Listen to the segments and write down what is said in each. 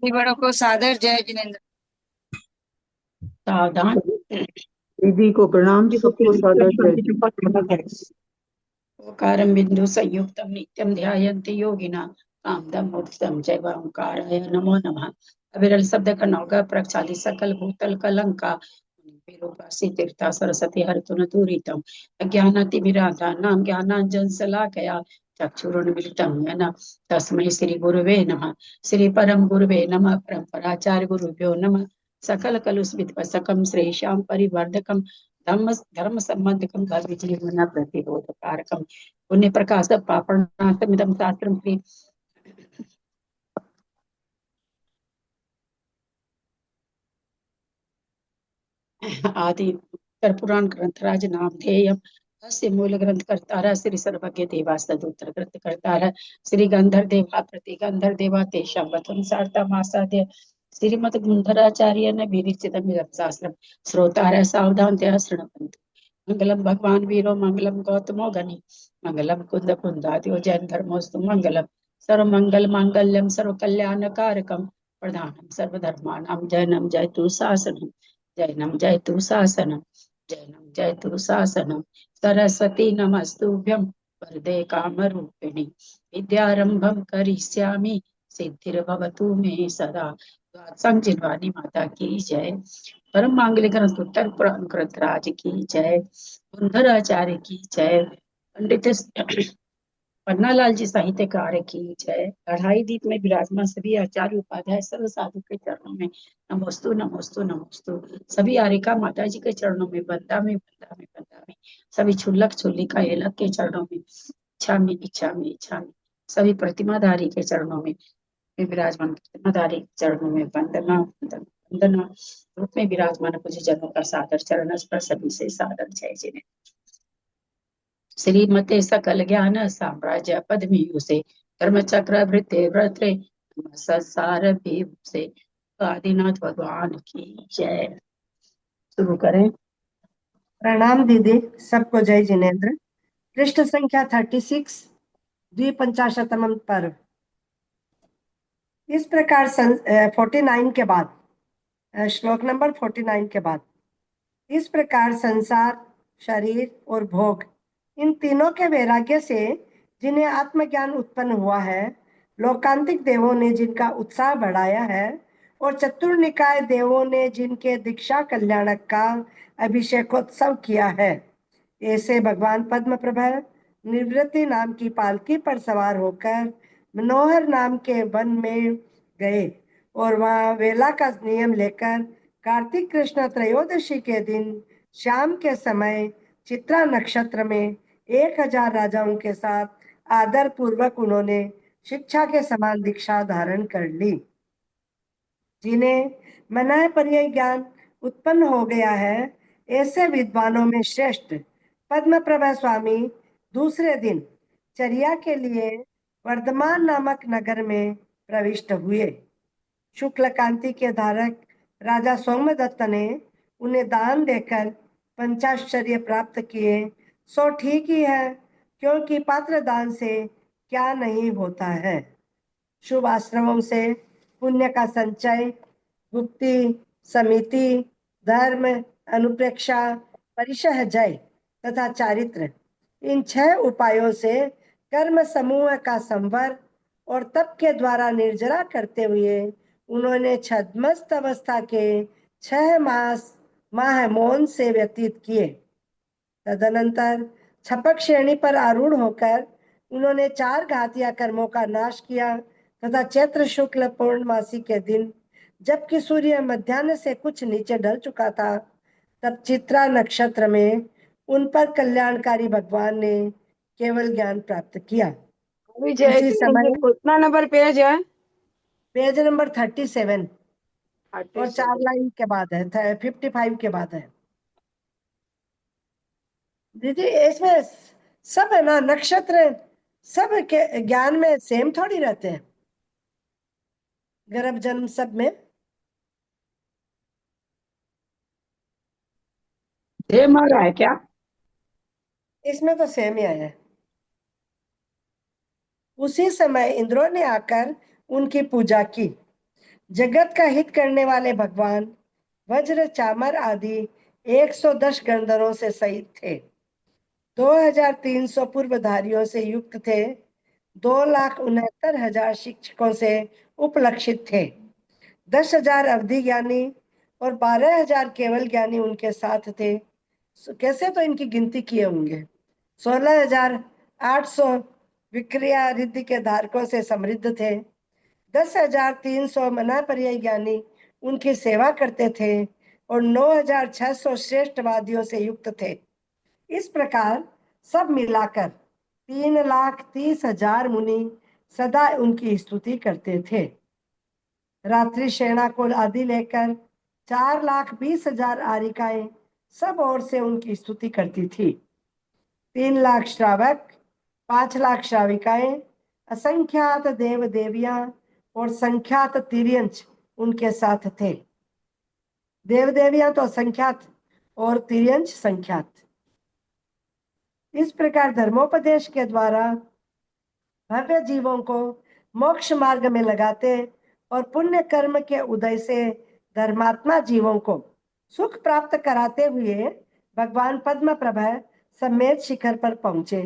सभी बड़ों को सादर जय जिनेन्द्र। सावधान। दीदी को प्रणाम, सबको सादर जय। ओकारं बिंदु संयुक्तम नित्यम ध्यायन्ति योगिना कामदम मोक्षम जय ओंकाराय नमो नमः। अविरल शब्द कनौका प्रक्षाली सकल भूतल कलंका विरूपासी तीर्था सरस्वती हरतुन दूरितम अज्ञानातिमिराधा नाम ज्ञानांजन शलाकया चक्षुरुन्मीलितं येन तस्मै श्री गुरुवे नमः। श्री परम गुरुवे नमः। परम्पराचार्य गुरुभ्यो नमः। सकल कलुषितवसकं श्रेषां परिवर्धकं धर्म संबंधकं धर्म जीवन प्रतिरोधकारकं पुण्य प्रकाश पापणार्थमिदं शास्त्रं श्री आदि उत्तर पुराण ग्रंथराज नामधेयम् अस्य मूल ग्रंथ कर्तारः श्री सर्वज्ञ देवास्तदुत्तर ग्रंथ कर्तारः श्री गंधर देवा प्रति गंधर देवा तेषां वचन सार्थमासाद्य श्रीमद गुंधराचार्येण विरचितमिदं शास्त्रम् श्रोतारः सावधानतया शृण्वन्तु। मंगलम भगवान वीरो मंगलम गौतमो गनि मंगलम कुंद कुंदाद्यो जैन धर्मोस्तु मंगलम सर्व मंगल मांगल्यम सर्व कल्याण कारकम प्रधानम सर्वधर्माणां जैनम जयतु शासनम जैनम जयतु शासनम जैनम जयतु शासनम। सरस्वती नमस्तुभ्यं वरदे कामरूपिणि विद्यारंभं करिष्यामि सिद्धिर्भवतु मे सदा। संजीवनी माता की जय। परम मांगलिक ग्रंथ उत्तर पुराण ग्रंथ राज की जय। सुंदराचार्य की जय। पंडित पन्नालाल जी साहित्यकार की जय। अढ़ाई दीप में विराजमान सभी आचार्य उपाध्याय सर्व साधु के चरणों में नमोस्तु नमोस्तु नमोस्तु। सभी आरिका माता जी के चरणों में बंदा में बंदा में बंदा में। सभी छुल्लक छुल्लिका एलक के चरणों में इच्छा में इच्छा में इच्छा में। सभी प्रतिमाधारी के चरणों में विराजमान प्रतिमाधारी के चरणों में वंदना वंदना वंदना। रूप में विराजमान पूज्य जनों का सादर चरण पर सभी से सादर जय जिन्हें। श्रीमते सकल ज्ञान साम्राज्य पद्मी से धर्म चक्र वृत्ते व्रते संसार भी से आदिनाथ भगवान की जय। शुरू करें। प्रणाम दीदी, सबको जय जिनेन्द्र। पृष्ठ संख्या 36 द्विपंचाशतम पर्व। इस प्रकार 49 के बाद, श्लोक नंबर 49 के बाद, इस प्रकार संसार, शरीर और भोग, इन तीनों के वैराग्य से जिन्हें आत्मज्ञान उत्पन्न हुआ है, लोकांतिक देवों ने जिनका उत्साह बढ़ाया है और चतुर्निकाय देवों ने जिनके दीक्षा कल्याणक का अभिषेकोत्सव किया है, ऐसे भगवान पद्म प्रभा निवृत्ति नाम की पालकी पर सवार होकर मनोहर नाम के वन में गए और वहां वेला का नियम लेकर कार्तिक कृष्ण त्रयोदशी के दिन शाम के समय चित्रा नक्षत्र में 1000 राजाओं के साथ आदर पूर्वक उन्होंने शिक्षा के समान दीक्षा धारण कर ली। जिन्हें मनाह पर्याय ज्ञान उत्पन्न हो गया है, ऐसे विद्वानों में श्रेष्ठ पद्म प्रभा स्वामी दूसरे दिन चर्या के लिए वर्धमान नामक नगर में प्रविष्ट हुए। शुक्ल कांति के धारक राजा सोमदत्त ने उन्हें दान देकर पंचाश्चर्य प्राप्त किए। सो ठीक ही है, क्योंकि पात्र दान से क्या नहीं होता है। शुभ आश्रमों से पुण्य का संचय, गुप्ति, समिति, धर्म, अनुप्रेक्षा, परिशह जय तथा चारित्र, इन 6 उपायों से कर्म समूह का संवर और तप के द्वारा निर्जरा करते हुए उन्होंने छद्मस्त अवस्था के 6 माह मौन से व्यतीत किए। तदनंतर छपक श्रेणी पर आरूढ़ होकर उन्होंने 4 घातिया कर्मों का नाश किया तथा चैत्र शुक्ल पूर्णमासी के दिन, जबकि सूर्य मध्याह्न से कुछ नीचे ढल चुका था, तब चित्रा नक्षत्र में उन पर कल्याणकारी भगवान ने केवल ज्ञान प्राप्त किया। अभी जय उसी समय जिनेन्द्र कितना नंबर पेज है? पेज नंबर 37 और 4 37। लाइन के बाद है, 55 के बाद है। दीदी इसमें सब है ना, नक्षत्र सब के ज्ञान में सेम थोड़ी रहते हैं, गर्भ जन्म सब में। सेम आ रहा है क्या? इसमें तो सेम ही आया है। उसी समय इंद्रों ने आकर उनकी पूजा की। जगत का हित करने वाले भगवान वज्र चामर आदि 110 गणधरों से सहित थे। 2300 पूर्वधारियों से युक्त थे। 2,69,000 शिक्षकों से उपलक्षित थे। 10,000 अवधि ज्ञानी और 12,000 केवल ज्ञानी उनके साथ थे। कैसे तो इनकी गिनती किए होंगे। 16,800 विक्रिया रिद्धि के धारकों से समृद्ध थे। 10,300 मना पर्याय ज्ञानी उनकी सेवा करते थे और 9,600 श्रेष्ठवादियों से युक्त थे। इस प्रकार सब मिलाकर 3,30,000 मुनि सदा उनकी स्तुति करते थे। रात्रि सेना को आदि लेकर 4,20,000 आरिकाएं सब ओर से उनकी स्तुति करती थी। 3,00,000 श्रावक, 5,00,000 श्राविकाएं, असंख्यात देव देवियां और संख्यात तिर्यंच उनके साथ थे। देव देवियां तो असंख्यात और तिर्यंच संख्यात। इस प्रकार धर्मोपदेश के द्वारा भव्य जीवों को मोक्ष मार्ग में लगाते और पुण्य कर्म के उदय से धर्मात्मा जीवों को सुख प्राप्त कराते हुए भगवान पद्म प्रभा समेत शिखर पर पहुंचे।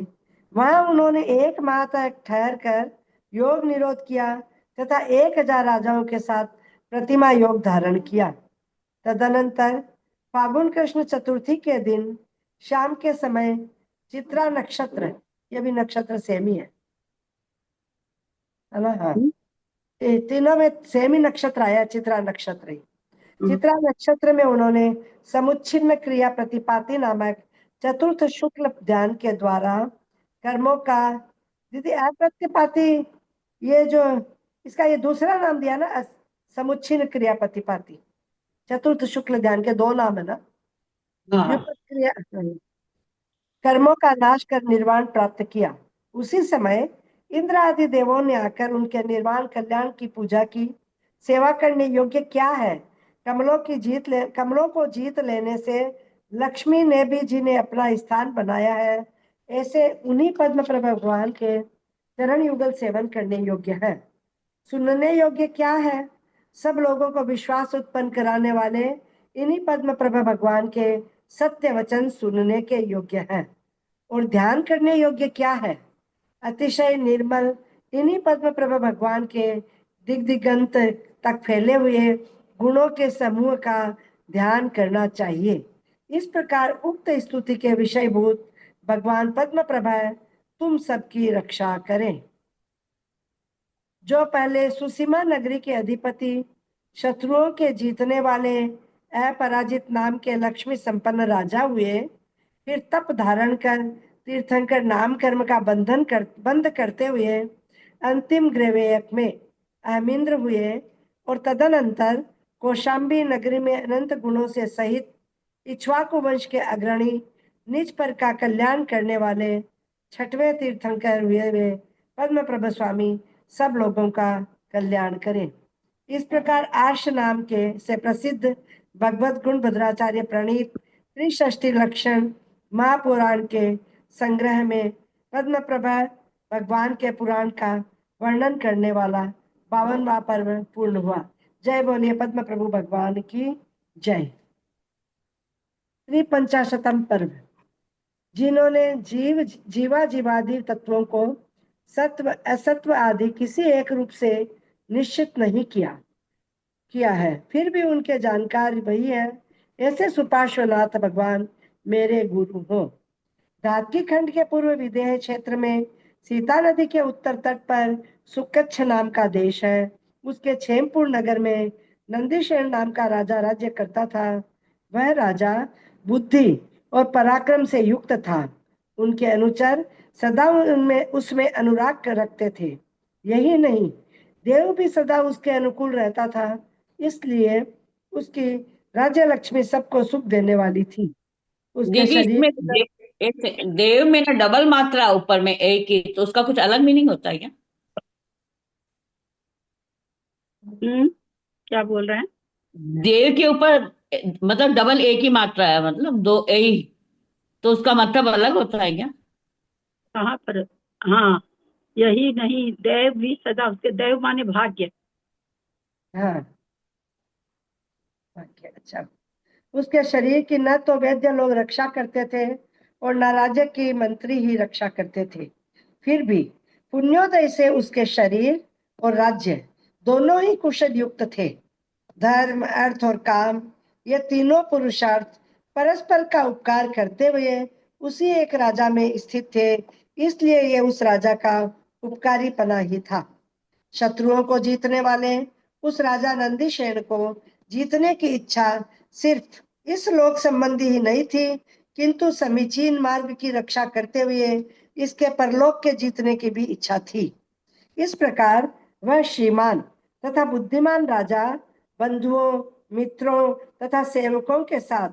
वहां उन्होंने 1 माह तक ठहर कर योग निरोध किया तथा 1,000 राजाओं के साथ प्रतिमा योग धारण किया। तदनंतर फागुन कृष्ण चतुर्थी के दिन शाम के समय चित्रा नक्षत्र, ये भी नक्षत्र सेम ही है ना? हाँ, तीनों में सेम ही नक्षत्र आया, चित्रा नक्षत्र ही। चित्रा नक्षत्र में उन्होंने समुच्छिन्न क्रिया प्रतिपाति नामक चतुर्थ शुक्ल ध्यान के द्वारा कर्मों का, दीदी अप्रतिपाति, ये जो इसका ये दूसरा नाम दिया ना, समुच्छिन्न क्रिया प्रतिपाति, चतुर्थ शुक्ल ध्यान के 2 नाम है ना। हाँ। क्रिया कर्मों का नाश कर निर्वाण प्राप्त किया। उसी समय इंद्र आदि देवों ने आकर उनके निर्वाण कल्याण की पूजा की। सेवा करने योग्य क्या है? कमलों को जीत लेने से लक्ष्मी ने भी जिन्हें अपना स्थान बनाया है, ऐसे उन्हीं पद्म प्रभा भगवान के चरण युगल सेवन करने योग्य है। सुनने योग्य क्या है? सब लोगों को विश्वास उत्पन्न कराने वाले इन्हीं पद्म प्रभा भगवान के सत्य वचन सुनने के योग्य है। और ध्यान करने योग्य क्या है? अतिशय निर्मल इन्हीं पद्म प्रभा भगवान के दिग्दिगंत तक फैले हुए गुणों के समूह का ध्यान करना चाहिए। इस प्रकार उक्त स्तुति के विषयभूत भगवान पद्म प्रभा तुम सबकी रक्षा करें। जो पहले सुसीमा नगरी के अधिपति, शत्रुओं के जीतने वाले अपराजित नाम के लक्ष्मी संपन्न राजा हुए, फिर तप धारण कर तीर्थंकर नाम कर्म का बंद करते हुए अंतिम ग्रैवेयक में अहमिंद्र हुए और तदनंतर कौशाम्बी नगरी में अनंत गुणों से सहित इक्ष्वाकु वंश के अग्रणी निज पर का कल्याण करने वाले 6वें तीर्थंकर हुए वे पद्म प्रभा स्वामी सब लोगों का कल्याण करें। इस प्रकार आर्ष नाम के से प्रसिद्ध भगवत गुण भद्राचार्य प्रणीत त्रिषष्टि लक्षण महापुराण के संग्रह में पद्म प्रभा भगवान के पुराण का वर्णन करने वाला 52वां पर्व पूर्ण हुआ। जय बोलिए पद्म प्रभु भगवान की जय। त्रिपंचाशतम पर्व, जिन्होंने जीवादि तत्वों को सत्व असत्व आदि किसी एक रूप से निश्चित नहीं किया है, फिर भी उनके जानकार वही है, ऐसे सुपार्श्वनाथ भगवान मेरे गुरु हो। धातकी खंड के पूर्व विदेह क्षेत्र में सीता नदी के उत्तर तट पर सुकच्छ नाम का देश है। उसके क्षेमपुर नगर में नंदीशेन नाम का राजा राज्य करता था। वह राजा बुद्धि और पराक्रम से युक्त था। उनके अनुचर सदा उसमें अनुराग रखते थे। यही नहीं, देव भी सदा उसके अनुकूल रहता था, इसलिए उसकी राज्य लक्ष्मी सबको सुख देने वाली थी। उसके दीदी शरीर इसमें देव में ना डबल मात्रा ऊपर में एक ही, तो उसका कुछ अलग मीनिंग होता है क्या? क्या बोल रहे हैं? देव के ऊपर मतलब डबल एक ही मात्रा है, मतलब 2 ए ही, तो उसका मतलब अलग होता है क्या? कहाँ पर? हाँ, यही नहीं, देव भी सदा उसके, देव माने भाग्य। हाँ, अच्छा, उसके शरीर की न तो वैद्य लोग रक्षा करते थे और न राज्य की मंत्री ही रक्षा करते थे। फिर भी पुण्योदय से उसके शरीर और राज्य दोनों ही कुशल युक्त थे। धर्म, अर्थ और काम, ये तीनों पुरुषार्थ परस्पर का उपकार करते हुए उसी एक राजा में स्थित थे, इसलिए ये उस राजा का उपकारीपना ही था। शत्रुओं को जीतने वाले उस राजा नंदीसेन को जीतने की इच्छा सिर्फ इस लोक संबंधी ही नहीं थी, किंतु समीचीन मार्ग की रक्षा करते हुए इसके परलोक के जीतने की भी इच्छा थी। इस प्रकार वह श्रीमान तथा बुद्धिमान राजा बंधुओं, मित्रों तथा सेवकों के साथ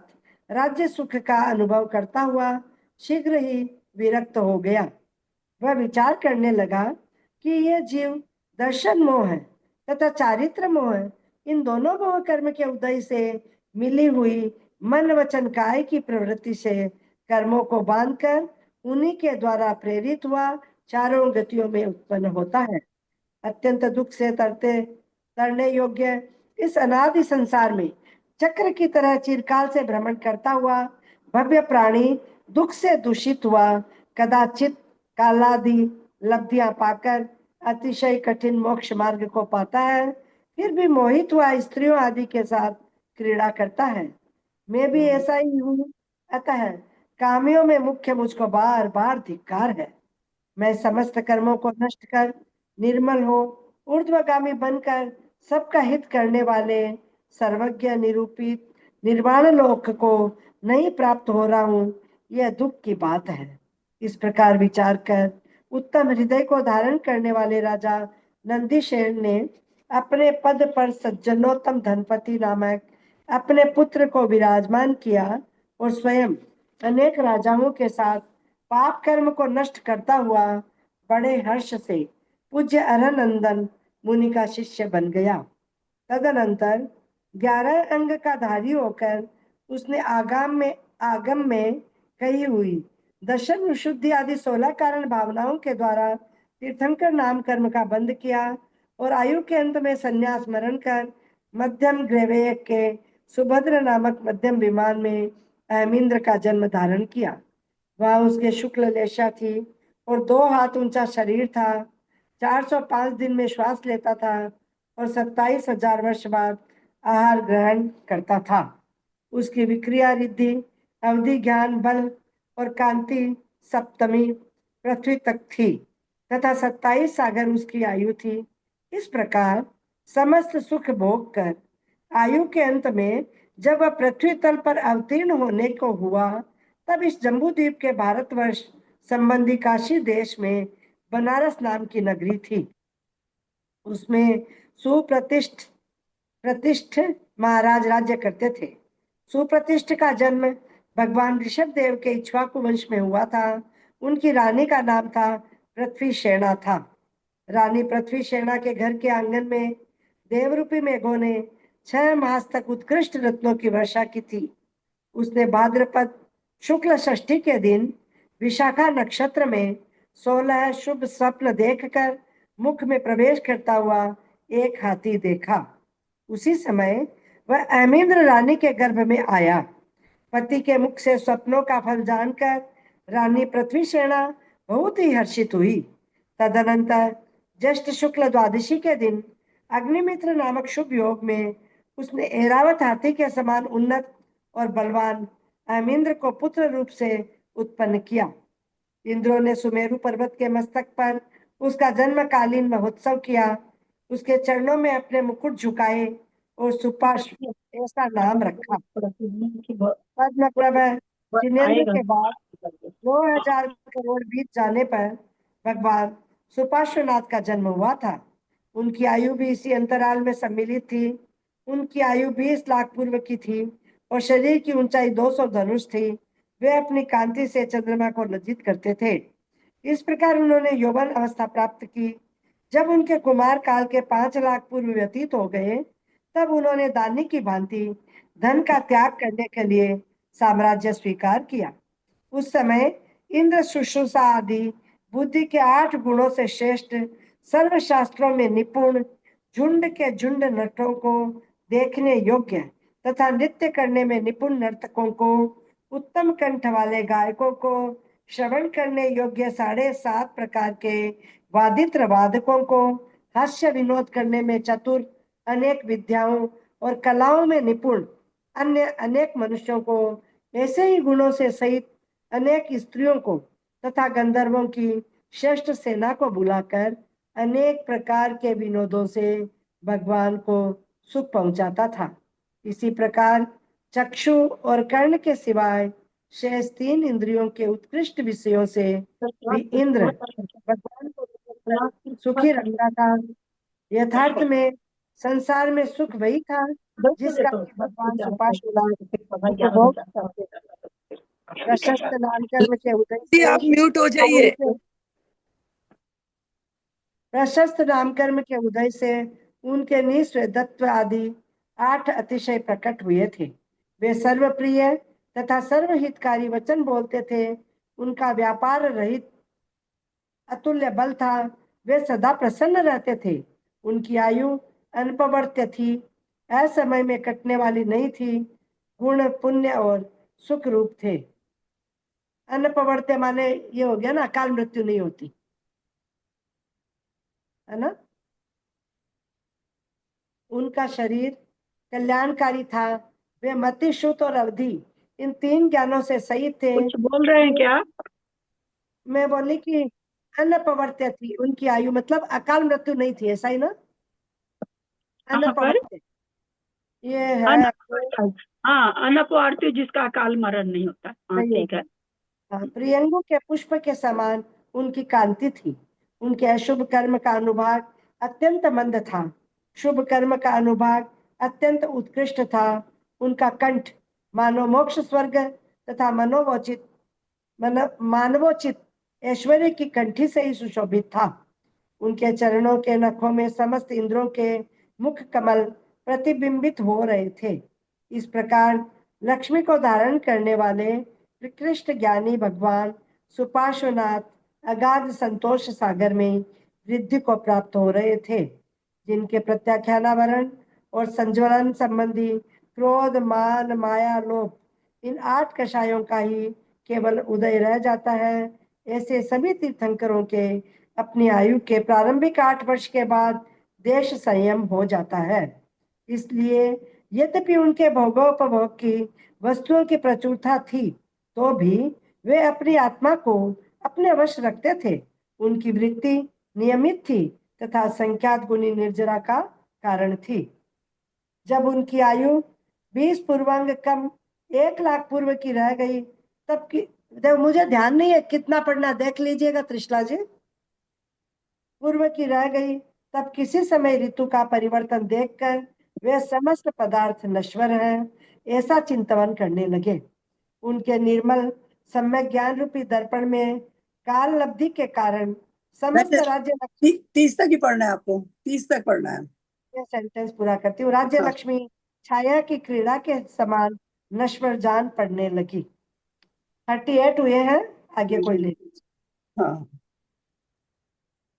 राज्य सुख का अनुभव करता हुआ शीघ्र ही विरक्त हो गया। वह विचार करने लगा कि यह जीव दर्शन मोह है तथा चारित्र मोह है, इन दोनों मोह कर्म के उदय से मिली हुई मन वचन काय की प्रवृत्ति से कर्मों को बांधकर उन्हीं के द्वारा प्रेरित हुआ चारों गतियों में उत्पन्न होता है। अत्यंत दुख से तरने योग्य इस अनादि संसार में चक्र की तरह चिरकाल से भ्रमण करता हुआ भव्य प्राणी दुख से दूषित हुआ कदाचित कालादि लब्धियां पाकर अतिशय कठिन मोक्ष मार्ग को पाता है, फिर भी मोहित हुआ स्त्रियों आदि के साथ क्रीड़ा करता है। मैं भी ऐसा ही हूँ, अतः कामियों में मुख्य मुझको बार बार धिक्कार है। मैं समस्त कर्मों को नष्ट कर निर्मल हो ऊर्ध्वगामी बनकर सबका हित करने वाले सर्वज्ञ निरूपित निर्वाण लोक को नहीं प्राप्त हो रहा हूँ, यह दुख की बात है। इस प्रकार विचार कर उत्तम हृदय को धारण करने वाले राजा नंदीसेन ने अपने पद पर सज्जनोत्तम धनपति नामक अपने पुत्र को विराजमान किया और स्वयं अनेक राजाओं के साथ पाप कर्म को नष्ट करता हुआ बड़े हर्ष से पूज्य अरनंदन मुनि का शिष्य बन गया। तदनंतर 11 अंग का धारी होकर उसने आगम में कही हुई दर्शन विशुद्धि आदि 16 कारण भावनाओं के द्वारा तीर्थंकर नाम कर्म का बंद किया और आयु के अंत में संन्यास स्मरण कर मध्यम ग्रैवेय के सुभद्र नामक मध्यम विमान में अहमिंद्र का जन्म धारण किया। वह उसके शुक्ल लेशा थी और 2 हाथ ऊंचा शरीर था। 405 दिन में श्वास लेता था और 27,000 वर्ष बाद आहार ग्रहण करता था। उसकी विक्रिया रिद्धि अवधि ज्ञान बल और कांति सप्तमी पृथ्वी तक थी तथा 27 सागर उसकी आयु थी। इस प्रकार समस्त सुख भोग कर आयु के अंत में जब वह पृथ्वी तल पर अवतीर्ण होने को हुआ, तब इस जम्बूद्वीप के भारतवर्ष संबंधी काशी देश में बनारस नाम की नगरी थी। उसमें प्रतिष्ठ महाराज राज्य करते थे। सुप्रतिष्ठ का जन्म भगवान ऋषभ देव के इक्ष्वाकु वंश में हुआ था। उनकी रानी का नाम था पृथ्वी सेना था। रानी पृथ्वी सेना के घर के आंगन में देवरूपी मेघों ने 6 मास तक उत्कृष्ट रत्नों की वर्षा की थी। उसने भाद्रपद शुक्ल षष्ठी के दिन विशाखा नक्षत्र में 16 शुभ स्वप्न देखकर मुख में प्रवेश करता हुआ एक हाथी देखा। उसी समय वह अहमिंद्र रानी के गर्भ में आया। पति के मुख से स्वप्नों का फल जानकर रानी पृथ्वी सेना बहुत ही हर्षित हुई। तदनंतर ज्येष्ठ शुक्ल द्वादशी के दिन अग्निमित्र नामक शुभ योग में उसने ऐरावत हाथी के समान उन्नत और बलवान अहमिंद्र को पुत्र रूप से उत्पन्न किया। इंद्रों ने सुमेरु पर्वत के मस्तक पर उसका जन्मकालीन महोत्सव किया। उसके चरणों में अपने मुकुट झुकाए और सुपार्श्व ऐसा नाम रखा। पद्मप्रभ जिनेन्द्र के बाद 2000 करोड़ बीत जाने पर भगवान सुपार्श्वनाथ का जन्म हुआ था। उनकी आयु भी इसी अंतराल में सम्मिलित थी। उनकी आयु 20 लाख पूर्व की थी और शरीर की ऊंचाई 200 धनुष थी। वे अपनी कांति से चंद्रमा को लज्जित करते थे। इस प्रकार उन्होंने यौवन अवस्था प्राप्त की। जब उनके कुमार काल के 5 लाख पूर्व व्यतीत हो गए, तब उन्होंने दानी की भांति धन का त्याग करने के लिए साम्राज्य स्वीकार किया। उस समय इंद्र शुश्रूषा आदि बुद्धि के 8 गुणों से श्रेष्ठ सर्वशास्त्रों में निपुण झुंड के झुंड नटों को देखने योग्य तथा नृत्य करने में निपुण नर्तकों को, उत्तम कंठ वाले गायकों को, श्रवण करने योग्य 7.5 प्रकार के वादित्र वादकों को, हास्य विनोद करने में चतुर, अनेक विद्याओं और कलाओं में निपुण अन्य अनेक मनुष्यों को, ऐसे ही गुणों से सहित अनेक स्त्रियों को तथा गंधर्वों की श्रेष्ठ सेना को बुलाकर अनेक प्रकार के विनोदों से भगवान को सुख पहुंचाता था। इसी प्रकार चक्षु और कर्ण के सिवाय शेष 3 इंद्रियों के उत्कृष्ट विषयों से भी इंद्र भगवान को सुखी रखता था। यथार्थ में संसार में सुख वही था जिसका कि भगवान सुपार्श्वनाथ उपभोग करते थे। प्रशस्त नाम कर्म के उदय से आप म्यूट हो जाइए। प्रशस्त नाम कर्म के उदय से उनके निस्वेदत्व आदि 8 अतिशय प्रकट हुए थे। वे सर्वप्रिय तथा सर्वहितकारी वचन बोलते थे। उनका व्यापार रहित अतुल्य बल था। वे सदा प्रसन्न रहते थे। उनकी आयु अनपवर्त्य थी, असमय में कटने वाली नहीं थी। गुण, पुण्य और सुख रूप थे। अनपवर्त्य माने ये हो गया ना, अकाल मृत्यु नहीं होती है ना। उनका शरीर कल्याणकारी था। वे मति, श्रुत और अवधि इन 3 ज्ञानों से सहित थे। कुछ बोल रहे हैं क्या? मैं बोली कि अनपवर्त्य थी उनकी आयु, मतलब अकाल मृत्यु नहीं थी, ऐसा ही ना। अनपवर्त्य ये है। हाँ, अनपवर्त्य जिसका अकाल मरण नहीं होता। हाँ, ठीक है। प्रियंगों के पुष्प के समान उनकी कांति थी। उनके अशुभ कर्म का अनुभाग अत्यंत मंद था। शुभ कर्म का अनुभाग अत्यंत उत्कृष्ट था। उनका कंठ मानव मोक्ष, स्वर्ग तथा मानवोचित ऐश्वर्य की कंठी से ही सुशोभित था। उनके चरणों के नखों में समस्त इंद्रों के मुख कमल प्रतिबिंबित हो रहे थे। इस प्रकार लक्ष्मी को धारण करने वाले उत्कृष्ट ज्ञानी भगवान सुपार्श्वनाथ अगाध संतोष सागर में वृद्धि को प्राप्त हो रहे थे, जिनके प्रत्याख्यानावरण और संज्वलन संबंधी क्रोध, मान, माया, लोभ इन 8 कषायों का ही केवल उदय रह जाता है। ऐसे सभी तीर्थंकरों के अपनी आयु के प्रारंभिक 8 वर्ष के बाद देश संयम हो जाता है। इसलिए यद्यपि उनके भोगोपभोग की वस्तुओं की प्रचुरता थी, तो भी वे अपनी आत्मा को अपने वश रखते थे। उनकी वृत्ति नियमित थी तथा संख्यात गुणी निर्जरा का कारण थी। जब उनकी आयु 20 पूर्वांग कम 1 लाख पूर्व की रह गई, तब की, मुझे ध्यान नहीं है कितना पढ़ना, देख लीजिएगा त्रिशला जी। पूर्व की रह गई, तब किसी समय ऋतु का परिवर्तन देखकर वे समस्त पदार्थ नश्वर हैं, ऐसा चिंतन करने लगे। उनके निर्मल सम्यक ज्ञान रूपी दर्पण में काल लब्धि के कारण समस्त राज्य 30 तक ही पढ़ना है आपको, 30 तक पढ़ना है। सेंटेंस पूरा करती हूँ। राज्य लक्ष्मी छाया की क्रीड़ा के समान नश्वर जान पड़ने लगी। 38 हुए हैं, आगे कोई ले लीजिए। हाँ,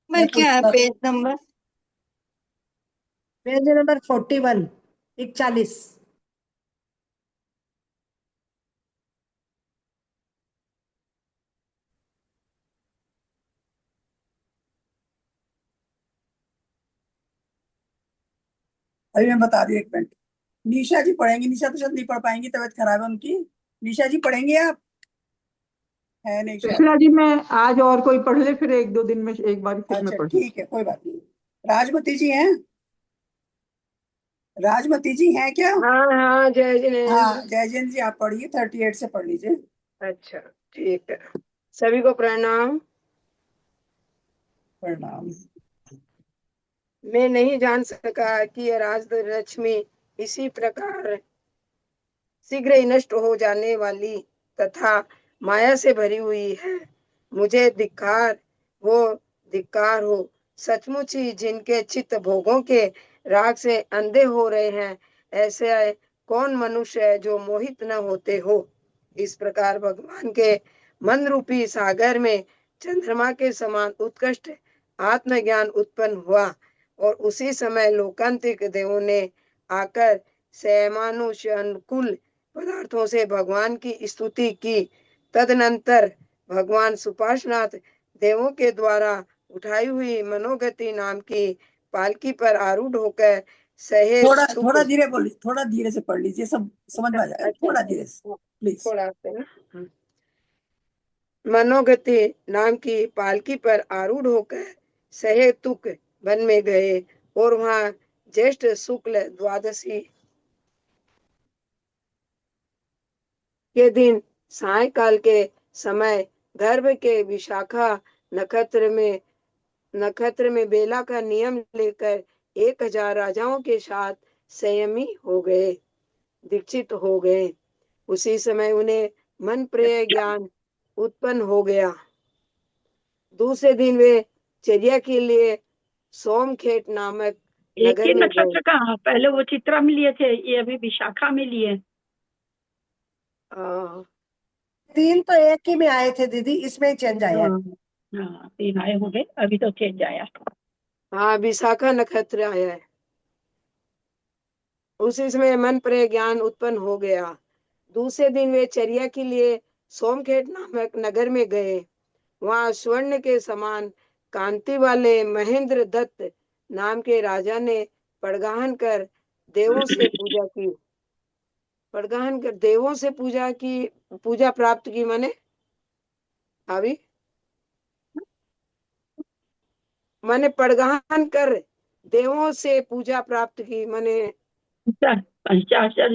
मैं क्या है पेज नंबर? Page number 41, 41। अभी मैं बता दी, 1 मिनट। निशा जी पढ़ेंगी। निशा तो शायद नहीं पढ़ पाएंगी, तबीयत खराब है उनकी। निशा जी पढ़ेंगी आप? है नहीं शायद। कृष्णा जी, मैं आज और कोई पढ़ ले, फिर 1-2 दिन में एक बार फिर मैं अच्छा पढ़। ठीक है, कोई बात नहीं। राजमती जी हैं? राजमती जी हैं क्या? हाँ हाँ, जय जिनेन्द्र। हाँ, जयजन जी आप पढ़िए, 38 से पढ़ लीजिए। अच्छा ठीक है, सभी को प्रणाम। प्रणाम। मैं नहीं जान सका कि यह राजलक्ष्मी इसी प्रकार शीघ्र ही नष्ट हो जाने वाली तथा माया से भरी हुई है। मुझे धिक्कार हो। सचमुच ही जिनके चित्त भोगों के राग से अंधे हो रहे हैं, ऐसे कौन मनुष्य है जो मोहित न होते हो। इस प्रकार भगवान के मन रूपी सागर में चंद्रमा के समान उत्कृष्ट आत्मज्ञान उत्पन्न हुआ और उसी समय लोकांतिक देवों ने आकर संयमानुकूल पदार्थों से भगवान की स्तुति की। तदनंतर भगवान सुपार्श्वनाथ देवों के द्वारा उठाई हुई मनोगति नाम की पालकी पर आरूढ़ होकर सहे थोड़ा तुक थोड़ा धीरे बोलिए, थोड़ा धीरे से पढ़ लीजिए, सब समझ में आ जाएगा, अच्छा, थोड़ा धीरे से प्लीज। थोड़ा से ना। मनोगति नाम की पालकी पर आरूढ़ होकर सहेतुक वन में गए और वहां ज्येष्ठ शुक्ल द्वादशी के दिन सायंकाल के समय गर्भ के विशाखा नक्षत्र में बेला का नियम लेकर 1000 राजाओं के साथ संयमी हो गए, दीक्षित हो गए। उसी समय उन्हें मन प्रिय ज्ञान उत्पन्न हो गया। दूसरे दिन वे चर्या के लिए सोमखेत नामक एक नगर ही में गए। नक्षत्र का, पहले वो चित्रा में लिए थे, ये अभी विशाखा में लिए। हाँ, 3 तो एक ही में आए थे दीदी, इसमें चेंज आया। हाँ 3 आए होंगे, अभी तो चेंज आया। हाँ, विशाखा नक्षत्र आया है। उसी समय मन प्रिय ज्ञान उत्पन्न हो गया। दूसरे दिन वे चर्या के लिए सोमखेत नामक नगर में गए। वहां स्वर्ण के समान कांति वाले महेंद्र दत्त नाम के राजा ने पड़गाहन कर देवों से पूजा की। पड़गाहन कर देवों से पूजा प्राप्त की। माने पड़गाहन कर देवों से पूजा प्राप्त की, माने पंचाक्षर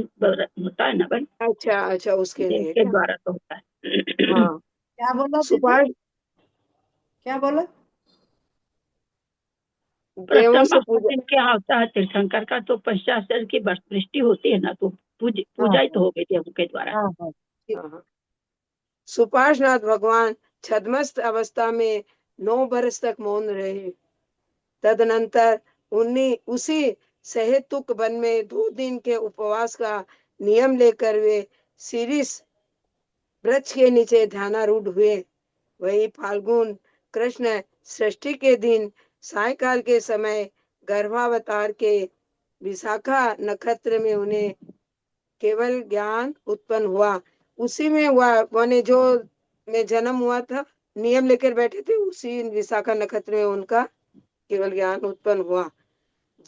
होता है ना भाई, अच्छा उसके देव लिए के क्या? द्वारा तो होता है। हाँ, क्या बोला दीदी, सुपार क्या बोला? देवों प्रथम से पूजा। महादिन क्या होता है, तीर्थंकर का तो पंचाक्षर की वृष्टि होती है ना, तो पूजा ही तो हो गई देवों के द्वारा। हाँ हाँ हाँ। सुपार्श्वनाथ भगवान छद्मस्त अवस्था में 9 बरस तक मौन रहे। तदनंतर उसी सहेतुक वन में 2 दिन के उपवास का नियम लेकर वे शीरीष वृक्ष के नीचे ध्यानारूढ़ हुए। वही फाल्गुन कृष्ण षष्ठी के दिन सायकाल के समय गर्भावतार के विशाखा नक्षत्र में उन्हें केवल ज्ञान उत्पन्न हुआ। उसी में हुआ, माने जो में जन्म हुआ था, नियम लेकर बैठे थे, उसी विशाखा नक्षत्र में उनका केवल ज्ञान उत्पन्न हुआ,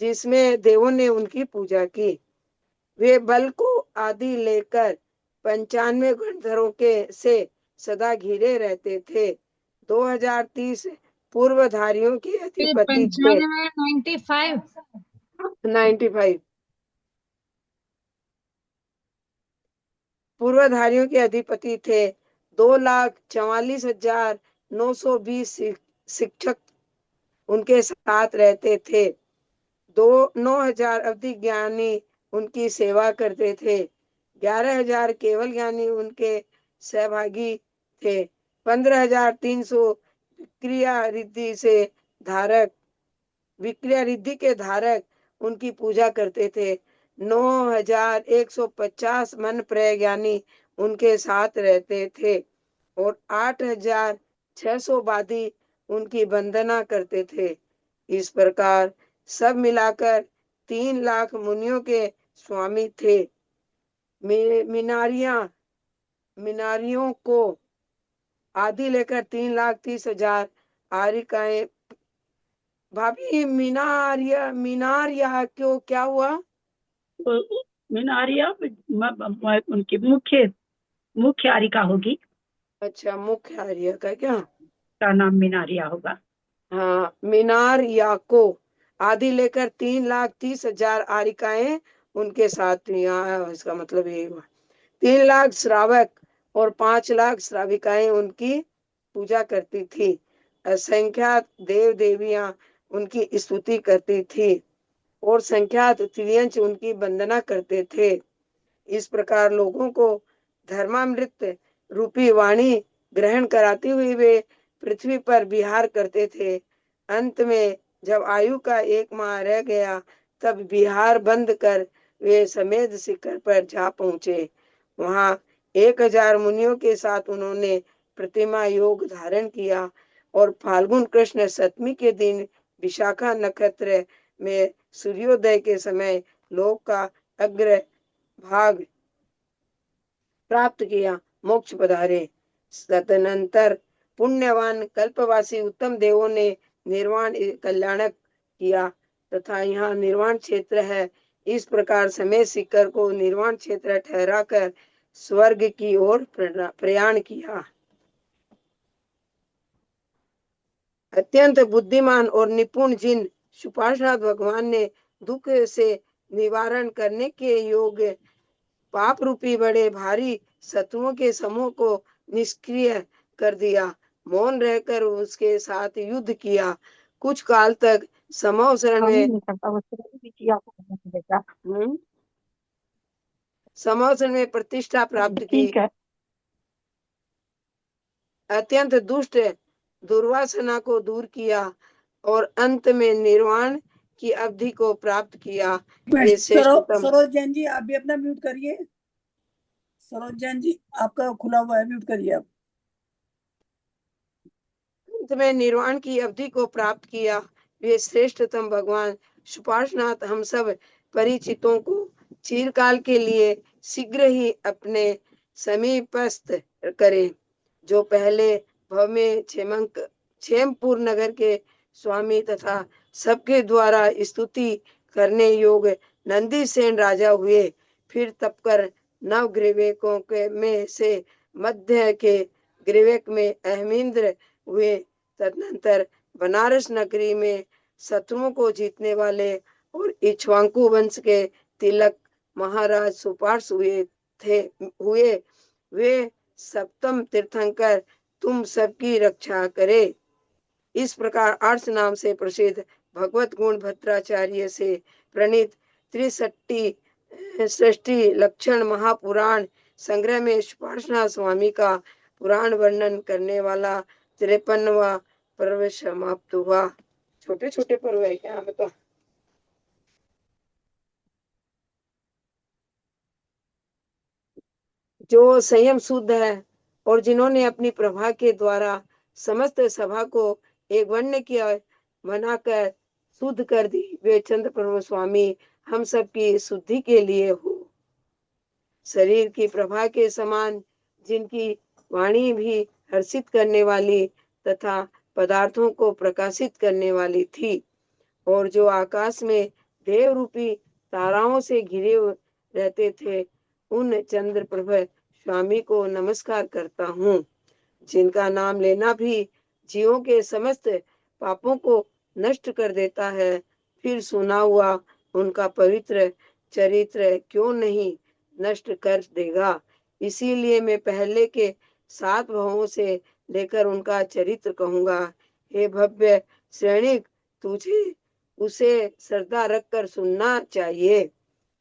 जिसमें देवों ने उनकी पूजा की। वे बल को आदि लेकर 95 गणधरों के से सदा घिरे रहते थे। 2030 पूर्वधारियों के अधिपति थे। 95 पूर्वधारियों के अधिपति थे। 2,44,920 शिक्षक उनके साथ रहते थे। 9,000 अवधि ज्ञानी उनकी सेवा करते थे। 11,000 केवल ज्ञानी उनके सहभागी थे। 15,300 विक्रिया रिद्धि के धारक उनकी पूजा करते थे। 9,150 मन प्रिय ज्ञानी उनके साथ रहते थे और 8,600 वादी उनकी वंदना करते थे। इस प्रकार सब मिलाकर 3 लाख मुनियों के स्वामी थे। मिनारियों को आदि लेकर 3,30,000 आरिकाएं। भाभी मीनारिया क्यों क्या हुआ? तो मीनारिया उनकी मुख्य आरिका होगी, अच्छा, मुख्य आर्य का क्या? का नाम मीनारिया होगा। हाँ, मीनारिया को आदि लेकर 3,30,000 आरिकाएं उनके साथ थी। यहाँ इसका मतलब ये हुआ 3 लाख श्रावक और 5 लाख श्राविकाएं उनकी पूजा करती थी। असंख्यात देव देवियां उनकी स्तुति करती थी और संख्यात त्रियंच उनकी वंदना करते थे। इस प्रकार लोगों को धर्मामृत रूपी वाणी ग्रहण कराती हुई वे पृथ्वी पर विहार करते थे। अंत में जब आयु का 1 माह रह गया, तब विहार बंद कर वे समेध शिखर पर जा पहुंचे। वहां 1,000 मुनियों के साथ उन्होंने प्रतिमा योग धारण किया और फाल्गुन कृष्ण सप्तमी के दिन विशाखा नक्षत्र में सूर्योदय के समय लोक का अग्र भाग प्राप्त किया, मोक्ष पधारे। तदनंतर पुण्यवान कल्पवासी उत्तम देवों ने निर्वाण कल्याणक किया तथा यहाँ निर्वाण क्षेत्र है। इस प्रकार समय सीकर को निर्वाण क्षेत्र ठहराकर स्वर्ग की ओर प्रयाण किया। अत्यंत बुद्धिमान और निपुण जिन सुपार्षद भगवान ने दुख से निवारण करने के योग्य पाप रूपी बड़े भारी शत्रुओं के समूह को निष्क्रिय कर दिया, मौन रहकर उसके साथ युद्ध किया। कुछ काल तक समअवसर में समअवसर में प्रतिष्ठा प्राप्त की। ठीक है। अत्यंत दुष्ट दुर्वासना को दूर किया और अंत में निर्वाण की अवधि को प्राप्त किया। ये श्रेष्ठतम। सरोज जैन जी, आप भी अपना म्यूट करिए। सरोज जैन जी, आपका खुला हुआ है, म्यूट करिए आप। अंत में निर्वाण की अवधि को प्राप्त किया। वे श्रेष्ठतम भगवान सुपार्श्वनाथ हम सब परिचितों को चिरकाल के लिए शीघ्र ही अपने समीपस्थ करें। जो पहले भव में क्षेमपुर नगर के स्वामी तथा सबके द्वारा स्तुति करने योग्य नंदी सेन राजा हुए, फिर तपकर नव ग्रीवेकों के में से मध्य के ग्रीवेक में अहमिंद्र हुए। तदनंतर बनारस नगरी में शत्रुओं को जीतने वाले और इक्ष्वाकु वंश के तिलक महाराज सुपार्श हुए। वे सप्तम तीर्थंकर तुम सबकी रक्षा करे। इस प्रकार आर्ष नाम से प्रसिद्ध भगवत गुण भद्राचार्य से प्रणीत सृष्टि लक्षण महापुराण संग्रह में सुपार्श्वनाथ स्वामी का पुराण वर्णन करने वाला 53वां पर्व समाप्त हुआ। छोटे छोटे पर्व है क्या बताओ। जो संयम शुद्ध है और जिन्होंने अपनी प्रभा के द्वारा समस्त सभा को एक वर्ण किया बनाकर शुद्ध कर दी, वे चंद्र प्रभु स्वामी हम सब की शुद्धि के लिए हो। शरीर की प्रभा के समान जिनकी वाणी भी हर्षित करने वाली तथा पदार्थों को प्रकाशित करने वाली थी, और जो आकाश में देव रूपी ताराओं से घिरे रहते थे, उन चंद्र प्रभु स्वामी को नमस्कार करता हूँ, जिनका नाम लेना भी जीवों के समस्त पापों को नष्ट कर देता है। फिर सुना हुआ उनका पवित्र चरित्र क्यों नहीं नष्ट कर देगा। इसीलिए मैं पहले के 7 भवों से लेकर उनका चरित्र कहूंगा। हे भव्य श्रेणिक, तुझे उसे श्रद्धा रखकर सुनना चाहिए।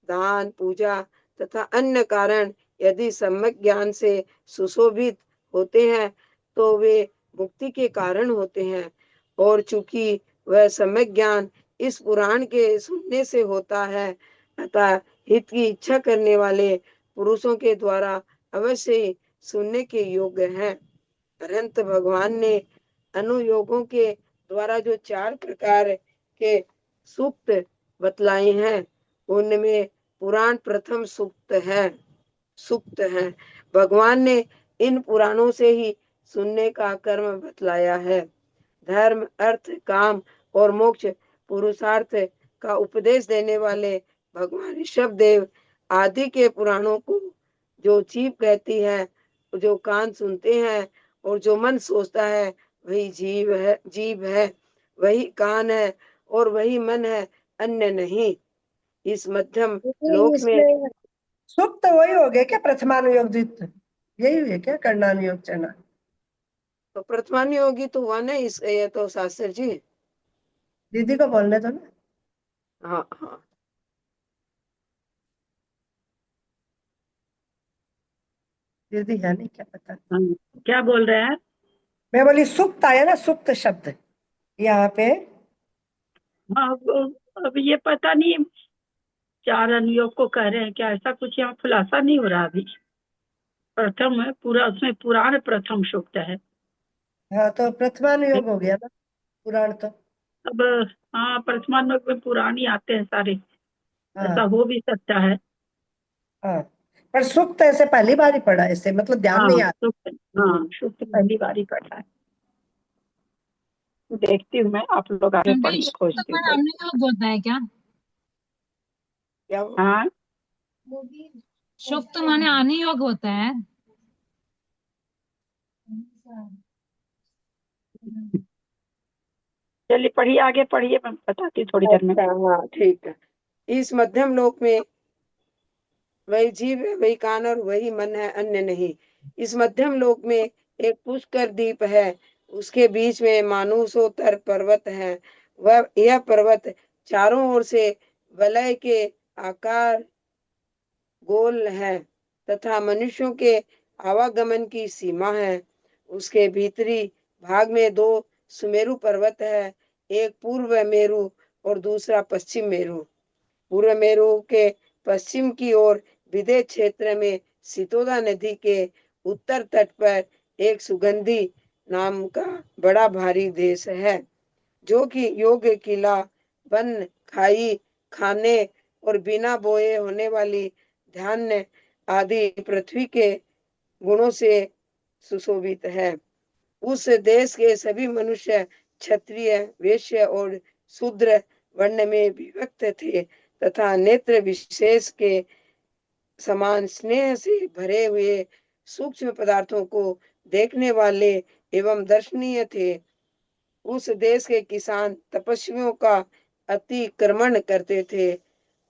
दान पूजा तथा अन्य कारण यदि सम्यक ज्ञान से सुशोभित होते हैं तो वे मुक्ति के कारण होते हैं, और चूंकि वह सम्यक ज्ञान इस पुराण के सुनने से होता है, अतः हित की इच्छा करने वाले पुरुषों के द्वारा अवश्य ही सुनने के योग्य है। परंतु भगवान ने अनुयोगों के द्वारा जो 4 प्रकार के सूक्त बतलाए हैं, उनमें पुराण प्रथम सूक्त है। भगवान ने इन पुराणों से ही सुनने का कर्म बतलाया है। धर्म, अर्थ, काम और मोक्ष पुरुषार्थ का उपदेश देने वाले भगवान ऋषभ देव आदि के पुराणों को जो जीभ कहती है, जो कान सुनते हैं और जो मन सोचता है, वही जीभ है, वही कान है और वही मन है, अन्य नहीं। इस मध्यम लोक में इसमें सुप्त वही हो गया क्या, प्रथमानुयोग द्वितीय यही हुए क्या, कर्णानुयोग चरणानुयोग? तो प्रथमानुयोगी तो हुआ ना, इस ये तो शास्त्र जी। दीदी को बोलने दो ना। हाँ हाँ, दीदी है नहीं, क्या पता। क्या बोल रहे हैं? मैं बोली सुप्त आया ना, सुप्त शब्द यहाँ पे। हाँ, अब ये पता नहीं 4 अनुयोग को कह रहे हैं क्या, ऐसा कुछ यहाँ खुलासा नहीं हो रहा अभी। प्रथम है पूरा, उसमें पुराण प्रथम सूक्त है। हाँ तो प्रथमानुयोग हो गया ना पुराण तो। अब हाँ, प्रथमानुयोग में पुराण ही आते हैं सारे, हाँ ऐसा हो भी सकता है। हाँ, पर सुक्त ऐसे पहली बार ही पढ़ा, ऐसे मतलब ध्यान नहीं आता। सुक्त पहली बार ही पढ़ा है। देखती हूँ मैं, आप लोग आगे पढ़िए, खोजती हूँ। होता है क्या? क्या हाँ, सुक्त माने आने योग होता है? चलिए पढ़िए, आगे पढ़िए, मैं बताती हूँ थोड़ी देर में। अच्छा, हाँ ठीक है। इस मध्यम लोक में वही जीव है, वही कान और वही मन है, अन्य नहीं। इस मध्यम लोक में एक पुष्कर द्वीप है, उसके बीच में मानुषोत्तर पर्वत है। वह यह पर्वत चारों ओर से वलय के आकार गोल है तथा मनुष्यों के आवागमन की सीमा है। उसके भीतरी भाग में दो सुमेरु पर्वत है, एक पूर्व मेरु और दूसरा पश्चिम मेरु। पूर्व मेरु के पश्चिम की ओर विदेश क्षेत्र में सितोदा नदी के उत्तर तट पर एक सुगंधी नाम का बड़ा भारी देश है, जो कि योग्य किला, वन, खाई, खाने और बिना बोए होने वाली धान्य आदि पृथ्वी के गुणों से सुशोभित है। उस देश के सभी मनुष्य क्षत्रिय, वैश्य और शूद्र वर्ण में विभक्त थे तथा नेत्र विशेष के समान स्नेह से भरे हुए सूक्ष्म पदार्थों को देखने वाले एवं दर्शनीय थे। उस देश के किसान तपस्वियों का अतिक्रमण करते थे,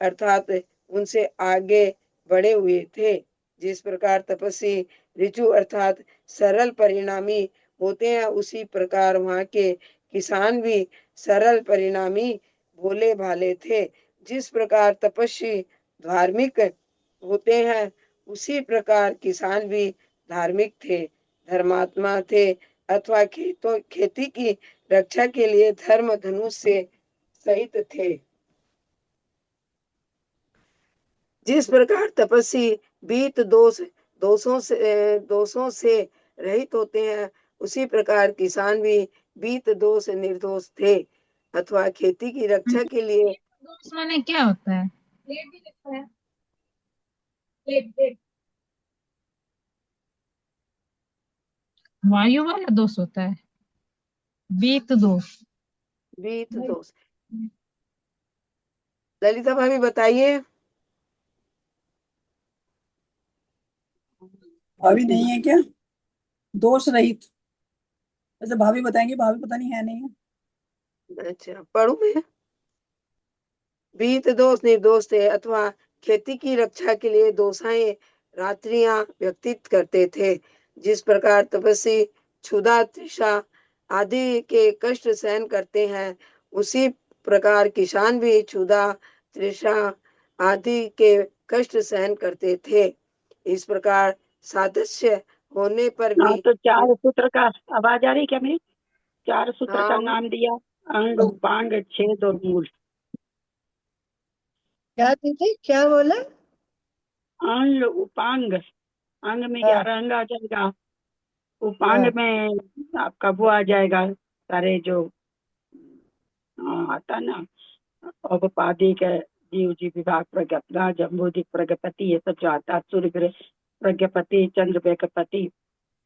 अर्थात उनसे आगे बढ़े हुए थे। जिस प्रकार तपस्वी ऋजु अर्थात सरल परिणामी होते हैं, उसी प्रकार वहाँ के किसान भी सरल परिणामी भोले भाले थे। जिस प्रकार तपस्वी धार्मिक होते हैं, उसी प्रकार किसान भी धार्मिक थे, धर्मात्मा थे अथवा खेती की रक्षा के लिए धर्म धनुष से सहित थे। जिस प्रकार तपस्वी बीत दोषों से रहित होते हैं, उसी प्रकार किसान भी बीत दोष निर्दोष थे अथवा खेती की रक्षा के लिए। दोष माने क्या होता है? वायु वाला दोष होता है, बीत दोष। बीत दोष, ललिता भाभी बताइए। भाभी नहीं है क्या? दोष रहित, वैसे भाभी बताएंगे, भाभी पता नहीं है नहीं है। अच्छा, पढ़ू मैं। बीत दोष निर्दोष थे अथवा खेती की रक्षा के लिए दोषाएं रात्रियां व्यतीत करते थे। जिस प्रकार तपस्वी क्षुधा, तृषा आदि के कष्ट सहन करते हैं, उसी प्रकार किसान भी क्षुधा, तृषा आदि के कष्ट सहन करते थे। इस प्रकार सादृश्य होने पर हाँ, भी। तो चार सूत्र का आवाज आ रही क्या मेरी? चार सूत्र का हाँ, नाम दिया, अंग, उपांग, छेद और मूल। क्या दीदी, क्या बोला? अंग, उपांग, अंग में हाँ 11 अंग आ जाएगा, उपांग हाँ में आपका वो आ जाएगा, सारे जो आता ना, औपपादिक जीव जी विभाग प्रज्ञा, जम्बूदिक प्रज्ञपति, ये सब जो आता है, सूर्य ग्रह प्रज्ञपति, चंद्र प्रज्ञपति,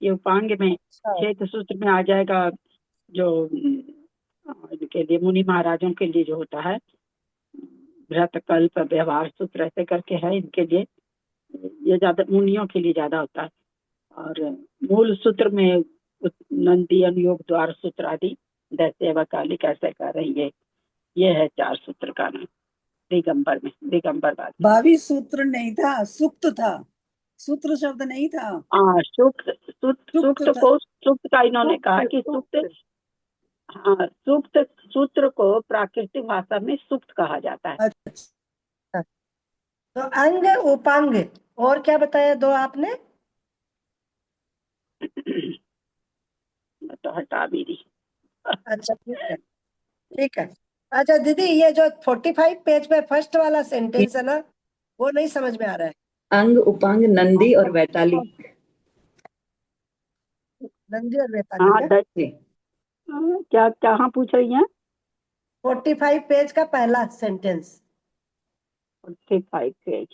ये उपांग में। अच्छा, छेद सूत्र में आ जाएगा जो इनके लिए, मुनि महाराजों के लिए जो होता है, व्रत, कल्प, व्यवहार सूत्र ऐसे करके है इनके लिए, ये ज्यादा मुनियों के लिए ज्यादा होता है। और मूल सूत्र में नंदी, अनुयोग, द्वार सूत्र आदि, दैत्य, कालिक ऐसे कर रही है। ये है चार सूत्र का नाम दिगंबर में, दिगंबर बात। भाभी सूत्र नहीं था, सुक्त था, सूत्र शब्द नहीं था। हाँ, सूक्त सुक्त था। को, सूक्त का इन्होंने कहा कि सूक्त, हाँ, सूक्त सूत्र को प्राकृतिक भाषा में सूक्त कहा जाता है। अच्छा, तो अंग उपांग और क्या बताया दो आपने? मैं तो हटा भी दी। अच्छा ठीक है, ठीक है। अच्छा दीदी, ये जो 45 पेज पे फर्स्ट वाला सेंटेंस है ना, वो नहीं समझ में आ रहा है। अंग, उपांग, नंदी और वैताली। नंदी और वैताली हाँ, क्या? क्या कहाँ पूछ रही हैं? 45 पेज का पहला सेंटेंस। 45 पेज,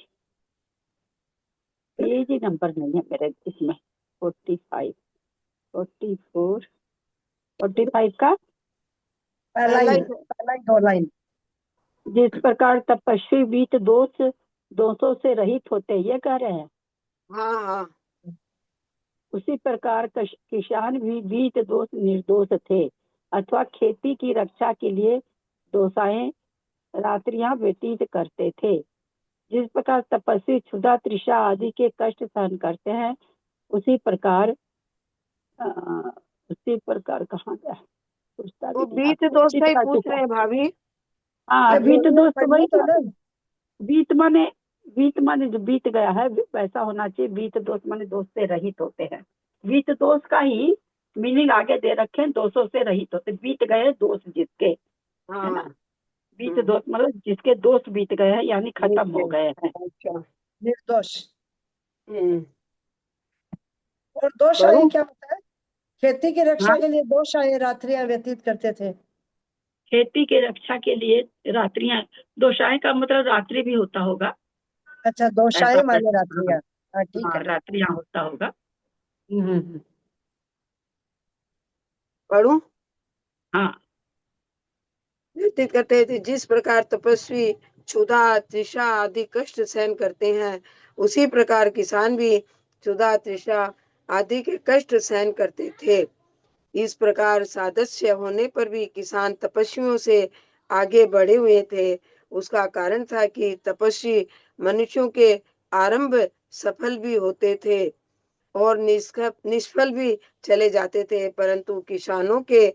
पेज ही नंबर नहीं है मेरे इसमें। 45, 44, 45 का पहला पहला ही ही है, पहला ही 2 लाइन। जिस प्रकार तपस्वी बीत दोषों से रहित होते, ये कह रहे हैं। हाँ हाँ उसी प्रकार किसान भी बीत दोष निर्दोष थे, अथवा खेती की रक्षा के लिए दोषाएं रात्रियां व्यतीत करते थे। जिस प्रकार तपस्वी क्षुधा तृषा आदि के कष्ट सहन करते हैं, उसी प्रकार कहाँ गया सोचता वो भी नहीं बीत आता। दोस्त उसी का ही प्रकार पूछ रहे हैं भाभी। हाँ, ये बीत दोष तो वही तो ना, बीत माने जो बीत गया है वैसा होना चाहिए। बीत दोष माने दोष से रहित होते हैं। बीत दोष का ही मीनिंग आगे दे रखे हैं, दोषों से रहित होते। बीत गए दोष जिसके, है ना। हाँ बीत दोष मतलब जिसके दोष बीत गए हैं, यानी खत्म हो गए हैं। अच्छा निर्दोष। हम्म और 2 शाही पढ़ूं? क्या होता है? खेती की रक्षा हाँ, के लिए 2 शाही रात्रियां व्यतीत करते थे। खेती के रक्षा के लिए रात्रियां, दोषाएं का मतलब रात्रि भी होता होगा, अच्छा, 2 ऐसा शाही माने रात्रियां। हाँ, ठीक हाँ, है। रात्रियां होता होगा। पढ़ूं? हाँ, व्यतीत करते थे। जिस प्रकार तपस्वी क्षुधा तृषा आदि कष्ट सहन करते हैं, उसी प्रकार किसान भी क्षुधा तृषा आदि के कष्ट सहन करते थे। इस प्रकार सादृश्य होने पर भी किसान तपस्वियों से आगे बढ़े हुए थे। उसका कारण था कि तपस्वी मनुष्यों के आरंभ सफल भी होते थे और निष्फल भी चले जाते थे, परंतु किसानों के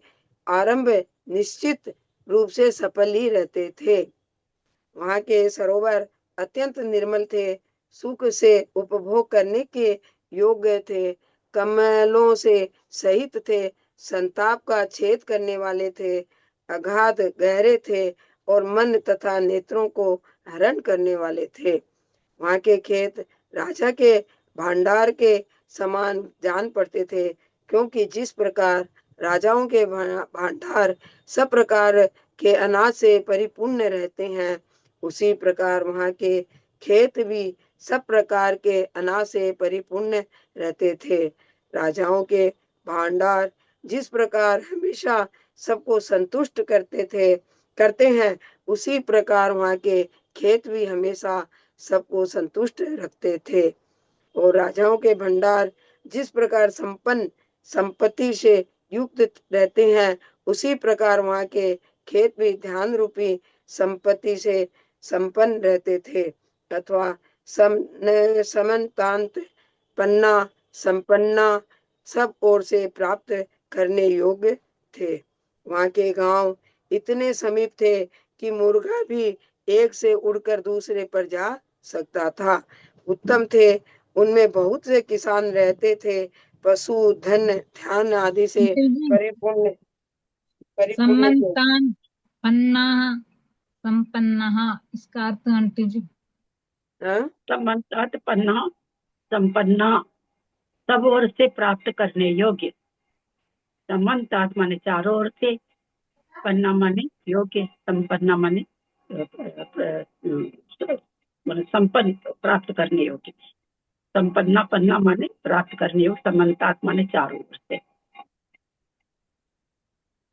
आरंभ निश्चित रूप से सफल ही रहते थे। वहां के सरोवर अत्यंत निर्मल थे, सुख से उपभोग करने के योग्य थे, कमलों से सहित थे, संताप का छेद करने वाले थे, अगाध गहरे थे और मन तथा नेत्रों को हरण करने वाले थे। वहां के खेत राजा के भंडार के समान जान पड़ते थे, क्योंकि जिस प्रकार राजाओं के भंडार सब प्रकार के अनाज से परिपूर्ण रहते हैं, उसी प्रकार वहां के खेत भी सब प्रकार के अनाज से परिपूर्ण रहते थे। राजाओं के भंडार जिस प्रकार हमेशा सबको संतुष्ट करते हैं, उसी प्रकार वहां के खेत भी हमेशा सबको संतुष्ट रखते थे। और राजाओं के भंडार जिस प्रकार संपन्न संपत्ति से युक्त रहते हैं, उसी प्रकार वहां के खेत भी ध्यान रूपी संपत्ति से संपन्न रहते थे, अथवा समन्तांत पन्ना संपन्ना सब ओर से प्राप्त करने योग्य थे। वहां के गांव इतने समीप थे कि मुर्गा भी एक से उड़कर दूसरे पर जा सकता था। उत्तम थे, उनमें बहुत से किसान रहते थे, पशु धन ध्यान आदि से आंटी जी, परिपूर्ण थे। सम्मतान पन्नाः संपन्नः, इसका अर्थ आंटी जी। हाँ? समन्तात पन्ना संपन्ना, सब ओर से प्राप्त करने योग्य। समन्तात माने चारों ओर से, पन्ना माने योग्य, संपन्ना माने संपन्न प्राप्त करने योग्य। संपन्ना पन्ना माने प्राप्त करने योग्य, समन्तात माने चारों ओर से।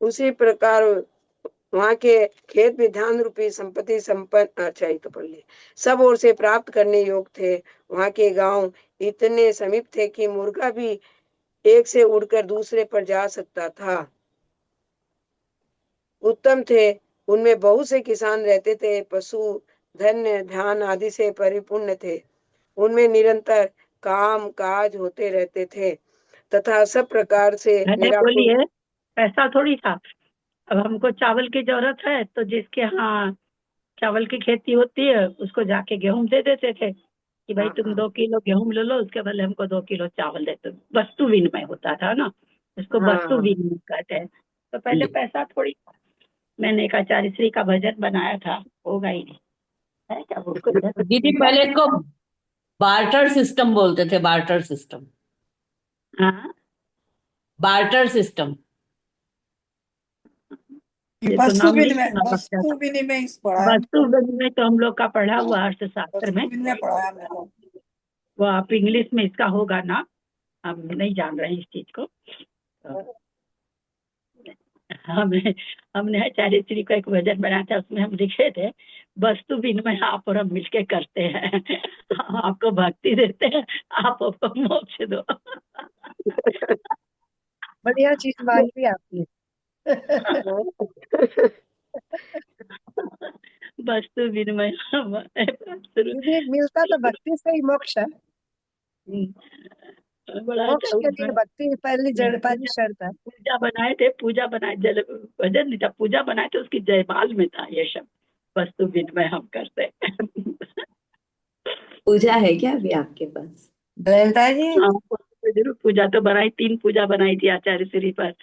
उसी प्रकार वहां के खेत भी ध्यान रूपी संपत्ति संपन्न, अच्छा ये तो पढ़ लिया, सब ओर से प्राप्त करने योग्य थे। वहां के गांव इतने समीप थे कि मुर्गा भी एक से उड़कर दूसरे पर जा सकता था। उत्तम थे, उनमें बहुत से किसान रहते थे, पशु धन ध्यान आदि से परिपूर्ण थे। उनमें निरंतर काम काज होते रहते थे तथा सब प्रकार से मैंने बोली है पैसा थोड़ी था। अब हमको चावल की जरूरत है तो जिसके यहाँ चावल की खेती होती है उसको जाके गेहूं दे देते थे कि भाई तुम 2 किलो गेहूं ले लो, उसके बदले हमको 2 किलो चावल दे दो। वस्तु विनिमय होता था ना, उसको वस्तु विनिमय कहते हैं। तो पहले पैसा थोड़ी था। मैंने एक आचार्य श्री का भजन बनाया था, होगा ही नहीं है क्या वो? दीदी पहले इसको बार्टर सिस्टम बोलते थे, बार्टर सिस्टम, हाँ, बार्टर सिस्टम। ये तो नाम नहीं विनिमय, सुना लगता था। वस्तु विनिमय पढ़ा है, वस्तु विनिमय तो हम लोग का पढ़ा हुआ अर्थशास्त्र में। वस्तु विनिमय पढ़ा है हमने तो। वो आप इंग्लिश में इसका होगा ना, हम नहीं जान रहे हैं इस चीज को। तो हमने आचार्य श्री का एक भजन बनाया था, उसमें हम लिखे थे वस्तु विनिमय आप और हम मिलके करते हैं। हम आपको भक्ति देते हैं, आप हमको मोक्ष दो। बढ़िया चीज मान ली आपने। वस्तु विनिमय दीदी मिलता तो भक्ति से ही मोक्ष है। बड़ा मोक्ष अच्छा के लिए भक्ति पहली शर्त है। पूजा बनाए थे, पूजा बनाए जल भजन नहीं था, पूजा बनाए थे, उसकी जयमाल में था ये सब वस्तु विनिमय हम करते हैं। पूजा है क्या अभी आपके पास? ललिता जी हाँ, जरूर पूजा तो बनाई, 3 पूजा बनाई थी आचार्य श्री पर,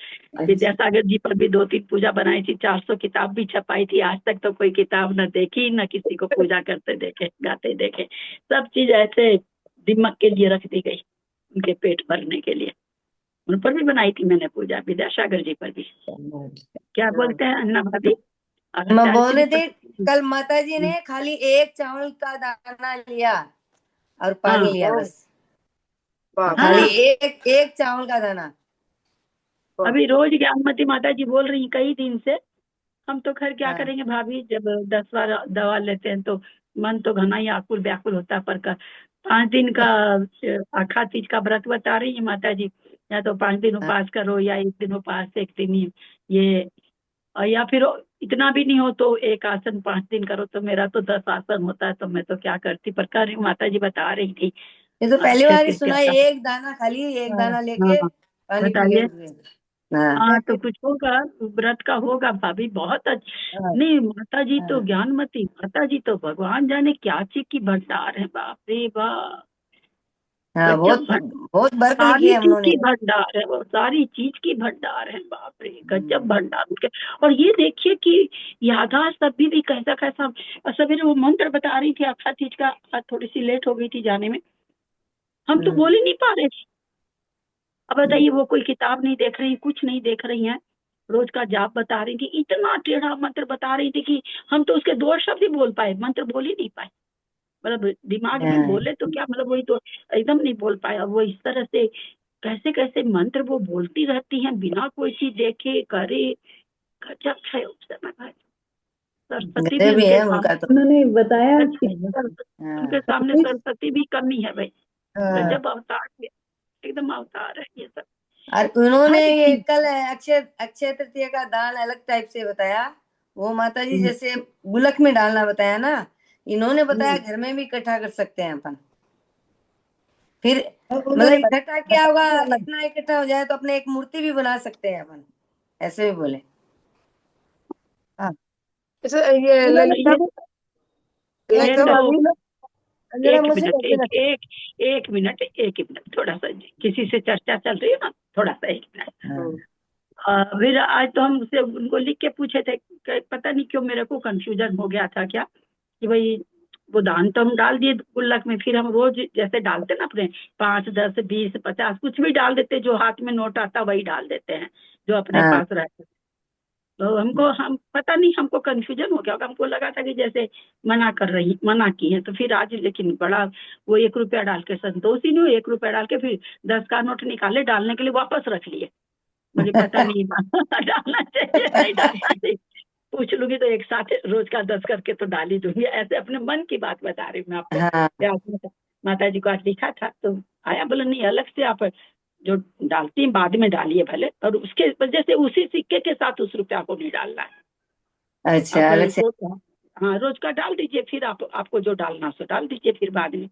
विद्यासागर जी पर भी 2-3 पूजा बनाई थी, 400 किताब भी छपाई थी। आज तक तो कोई किताब न देखी, न किसी को पूजा करते देखे, गाते देखे। सब चीज ऐसे दिमाग के लिए रख दी गई, उनके पेट भरने के लिए। उन पर भी बनाई थी मैंने पूजा, विद्यासागर जी पर भी। क्या बोलते हैं अन्ना भाभी? मैं बोल रही थी कल माता जी ने खाली एक चावल का दाना लिया और पानी लिया, बस खाली एक चावल का दाना। अभी रोज ज्ञानमती माता जी बोल रही कई दिन से। हम तो खैर क्या करेंगे भाभी, जब 10 बार दवा लेते हैं तो मन तो घना ही आकुल व्याकुल होता है। पर 5 दिन का आखा तीज का व्रत बता रही है माता जी, या तो 5 दिन उपास करो, या 1 दिन उपास, 1 दिन ये, या फिर इतना भी नहीं हो तो एक आसन 5 दिन करो। तो मेरा तो 10 आसन होता है, तो मैं तो क्या करती। पर कर रही माता जी बता रही थी। ये तो पहली बार ही सुना, एक दाना खाली, एक दाना लेके पानी बताइए। पिए। हाँ तो कुछ होगा, व्रत का होगा भाभी, बहुत अच्छा। नहीं माता जी तो ज्ञानमती माता जी तो भगवान जाने क्या चीज की भंडार है, बाप रे बाप। बहुत बर्फ लिखी सारी है चीज उन्होंने। की भंडार है वो, सारी चीज की भंडार है, बाप रे गजब भंडार उनके। और ये देखिए कि याददाश्त अभी भी कैसा कैसा। और सवेरे वो मंत्र बता रही थी अक्षय तीज का, आज थोड़ी सी लेट हो गई थी जाने में, हम तो बोल ही नहीं पा रहे थे। अब बताइए, वो कोई किताब नहीं देख रही, कुछ नहीं देख रही हैं, रोज का जाप बता रही थी, इतना टेढ़ा मंत्र बता रही थी कि हम तो उसके 2 शब्द ही बोल पाए, मंत्र बोल ही नहीं पाए। मतलब दिमाग में बोले तो क्या, मतलब वही तो एकदम नहीं बोल पाए। और वो इस तरह से कैसे कैसे मंत्र वो बोलती रहती हैं बिना कोई चीज देखे करे, गजब है उस समय भाई। सरस्वती भी भी है उनके उनका तो। उन्होंने बताया उनके सामने सरस्वती भी कमी है भाई। गजब अवतार है, एकदम अवतार है ये सब। और उन्होंने ये कल अक्षय तृतीया का दान अलग टाइप से बताया। वो माता जी जैसे गुलक में डालना बताया ना, इन्होंने बताया घर में भी इकट्ठा कर सकते हैं अपन। फिर मतलब इकट्ठा क्या होगा, इतना इकट्ठा हो जाए तो अपने एक मूर्ति भी बना सकते हैं अपन, ऐसे भी बोले। ये ललिता ये तो तो अंजना एक मुझे मिनट, एक मिनट, थोड़ा सा किसी से चर्चा चल रही है ना, थोड़ा सा 1 मिनट। फिर आज तो हम उसे उनको लिख के पूछे थे कि पता नहीं क्यों मेरे को कंफ्यूजन हो गया था क्या, कि भाई वो दान तो हम डाल दिए गुल्लक में, फिर हम रोज जैसे डालते ना अपने 5, 10, 20, 50 कुछ भी डाल देते, जो हाथ में नोट आता वही डाल देते हैं, जो अपने पास रहता। तो हम पता नहीं, हमको कंफ्यूजन हो गया, हमको लगा था कि जैसे मना की है। तो फिर आज लेकिन बड़ा वो 1 रुपया डाल के संतोष ही नहीं हुई, 1 रुपया डाल के फिर 10 का नोट निकाले, डालने के लिए वापस रख लिए। मुझे पता नहीं डालना चाहिए नहीं डालना चाहिए, पूछ लूंगी तो एक साथ रोज का 10 करके तो डाल ही दूंगी। ऐसे अपने मन की बात बता रही हूँ मैं आपको। माता जी को आज लिखा था तो आया, बोला नहीं अलग से आप जो डालती हैं बाद में डालिए भले, और उसके वजह से उसी सिक्के के साथ उस रुपया को नहीं डालना है। अच्छा अलग से। हाँ रोज का डाल दीजिए, फिर आपको जो डालना सो डाल दीजिए फिर बाद में।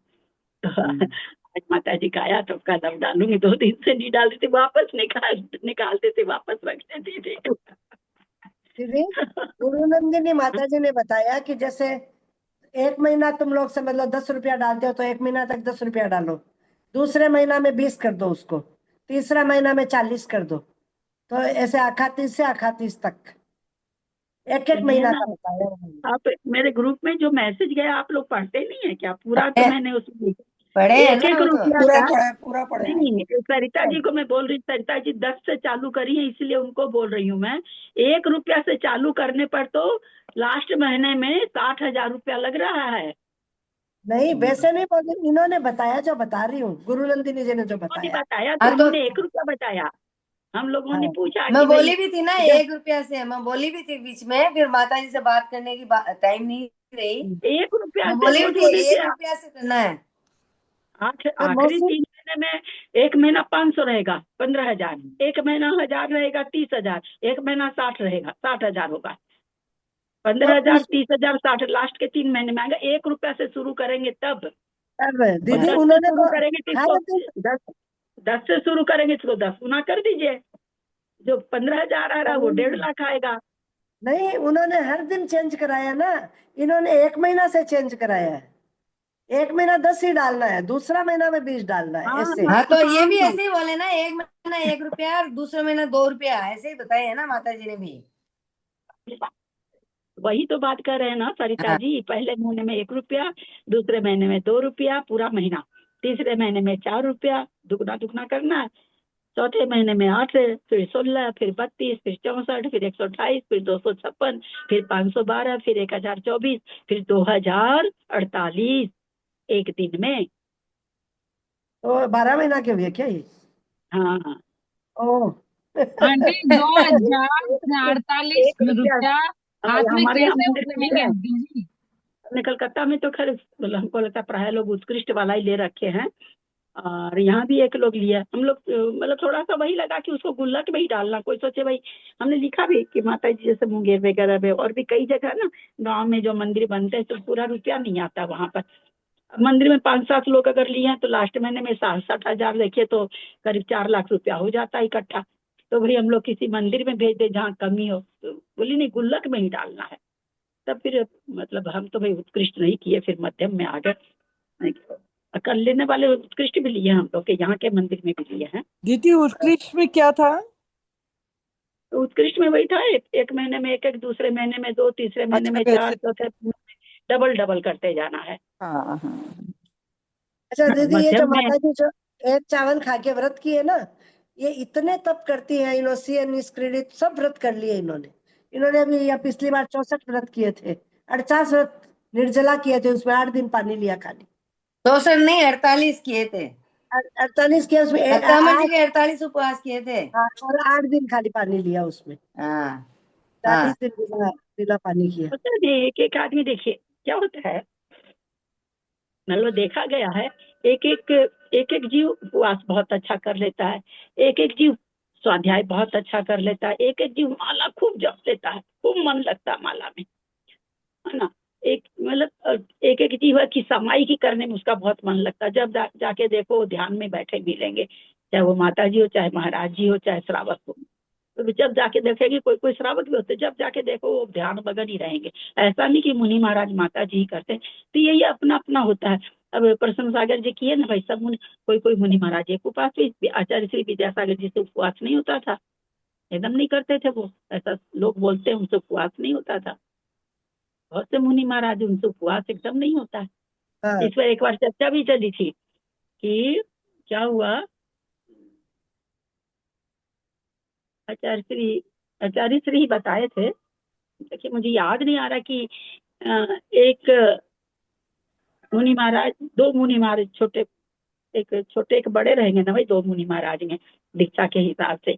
तो आज माता जी का आया तो कदम डालूंगी, 2 दिन से नहीं डाल देते, वापस निकालते थे, वापस रख देती थी। दीदी गुरुनंदिनी माता जी ने बताया कि जैसे 1 महीना तुम लोग समझ लो 10 रुपया डालते हो, तो 1 महीना तक 10 रुपया डालो, दूसरे महीना में 20 कर दो उसको, तीसरा महीना में 40 कर दो। तो ऐसे आखा तीज से आखा तीज तक 1-1 महीना का बताया। आप मेरे ग्रुप में जो मैसेज गया आप लोग पढ़ते नहीं है क्या? पूरा तो मैंने उसमें पढ़े हैं ना 1-1 वो तो। रुपया पूरा पढ़े। नहीं, सरिता जी को मैं बोल रही, सरिता जी 10 से चालू करी है, इसलिए उनको बोल रही हूँ मैं। 1 रुपया से चालू करने पर तो लास्ट महीने में 60,000 रुपया लग रहा है। नहीं वैसे नहीं बोल रही, इन्होंने बताया जो बता रही हूँ, गुरु नंदिनी जी ने जो उन्होंने बताया। बताया तो हाँ तो उन्होंने 1 रुपया बताया। हम लोगों ने हाँ पूछा मैं कि भाई बोली भी थी ना जब 1 रुपया से, मैं बोली भी थी बीच में, फिर माता जी से बात करने की टाइम नहीं रही। 1 रुपया मैं से बोली भी रोज थी बोली थी 1 रुपया से करना है। तो आखिरी मौसी 3 महीने में, एक महीना 500 रहेगा 15,000, एक महीना 1,000 रहेगा 30,000, एक महीना 60 रहेगा 60,000 होगा, तो 15,000 इस 30,000 60, लास्ट के 3 महीने में आएगा। 1 रुपया से शुरू करेंगे तब, अब और दीदी 10 से उन्होंने शुरू तो करेंगे तो हर इसको दिन 10 से शुरू करेंगे तो 10 गुना कर दीजिए। जो 15,000 आ रहा है वो 1.5 लाख आएगा। नहीं, उन्होंने हर दिन चेंज कराया ना, इन्होंने 1 महीना से चेंज कराया है। 1 महीना 10 ही डालना है, दूसरा महीना में 20 डालना है, हाँ ऐसे। हाँ तो ये भी हाँ, ऐसे ही बोले ना, 1 महीना 1 रुपया और दूसरे महीना 2 रुपया, ऐसे ही बताए है ना माता जी ने भी। वही तो बात कर रहे हैं ना सरिता हाँ जी, पहले महीने में 1 रुपया, दूसरे महीने में 2 रुपया पूरा महीना, तीसरे महीने में 4 रुपया, दुगना दुगना करना है, चौथे महीने में 8, फिर 16, फिर 32, फिर 64, फिर 128, फिर 256, फिर 512, फिर 1024, फिर 2048 एक दिन में। तो 12 महीना के हुए क्या ये? हाँ हाँ, ओ आंटी एक 2048 एक रुपया रुपया हाथ में हमारे यहाँ कैसे मंदिर में उठेंगे है। दीदी? अपने कलकत्ता में तो खैर हमको लगता है प्राय लोग उत्कृष्ट वाला ही ले रखे हैं, और यहाँ भी एक लोग लिया। हम लोग मतलब थोड़ा सा वही लगा कि उसको गुल्लक में ही डालना, कोई सोचे भाई, हमने लिखा भी कि माता जी जैसे मुंगेर वगैरह में और भी कई जगह ना गांव में जो मंदिर बनते हैं तो पूरा रुपया नहीं आता वहां पर। अब मंदिर में 5-7 लोग अगर लिए हैं तो लास्ट महीने में 60,000 देखिए तो करीब 4 लाख रुपया हो जाता है इकट्ठा। तो भाई हम लोग किसी मंदिर में भेज दे जहाँ कमी हो, तो बोली नहीं गुल्लक में ही डालना है। तब फिर मतलब हम तो भाई उत्कृष्ट नहीं किए, फिर मध्यम में आ गए। नहीं, कर लेने वाले उत्कृष्ट भी लिए हम लोग के यहाँ के मंदिर में भी लिए हैं। दीदी उत्कृष्ट में क्या था? तो उत्कृष्ट में वही था, एक महीने में 1, दूसरे महीने में 2, तीसरे महीने अच्छा में 4, वैसे। चौथे महीने में डबल डबल करते जाना है। हाँ हाँ। अच्छा दीदी, ये जो मध्यम में माता जी जो एक चावल खा के व्रत किए ना, ये इतने तप करती है, इनोसी निष्क्रिय सब व्रत कर लिए इन्होंने। इन्होंने अभी या पिछली बार 64 व्रत किए थे, 48 व्रत निर्जला किए थे, उसमें 8 दिन पानी लिया खाली। 64 नहीं 48 किए थे। 48 किया उसमें अक्कामण जी के 48 उपवास किए थे। और 8 दिन खाली पानी लिया उसमें, हाँ 40 हाँ दिन बिना बिना पानी किया। होता है, एक एक आदमी देखिए क्या होता है, मतलब देखा गया है एक एक जीव उपवास बहुत अच्छा कर लेता है, एक एक जीव स्वाध्याय बहुत अच्छा कर लेता है, एक एक जीव माला खूब जप लेता है, खूब मन लगता है माला में, है ना। एक मतलब एक एक जीव है कि समाई की करने में उसका बहुत मन लगता है। जब जाके देखो ध्यान में बैठे मिलेंगे, चाहे वो माता जी हो, चाहे महाराज जी हो, चाहे श्रावक हो। तो जब जाके देखेंगे कोई कोई श्रावक भी होते, जब जाके देखो वो ध्यान मगन ही रहेंगे। ऐसा नहीं कि मुनि महाराज माता जी ही करते हैं, तो यही अपना अपना होता है। अब प्रसन्न सागर जी किए ना भाई, सब मुनि, कोई कोई मुनि महाराज एक उपवास भी, आचार्य श्री विद्यासागर जी से उपवास नहीं होता था, एकदम नहीं करते थे वो, ऐसा लोग बोलते हैं उनसे उपवास नहीं होता था। बहुत से मुनि महाराज उनसे उपवास एकदम नहीं होता है। हाँ इस पर एक बार चर्चा भी चली थी कि क्या हुआ, आचार्य श्री बताए थे, देखिए मुझे याद नहीं आ रहा कि एक मुनि महाराज, 2 मुनि महाराज, छोटे एक बड़े रहेंगे ना भाई, 2 मुनि महाराज हैं दीक्षा के हिसाब से।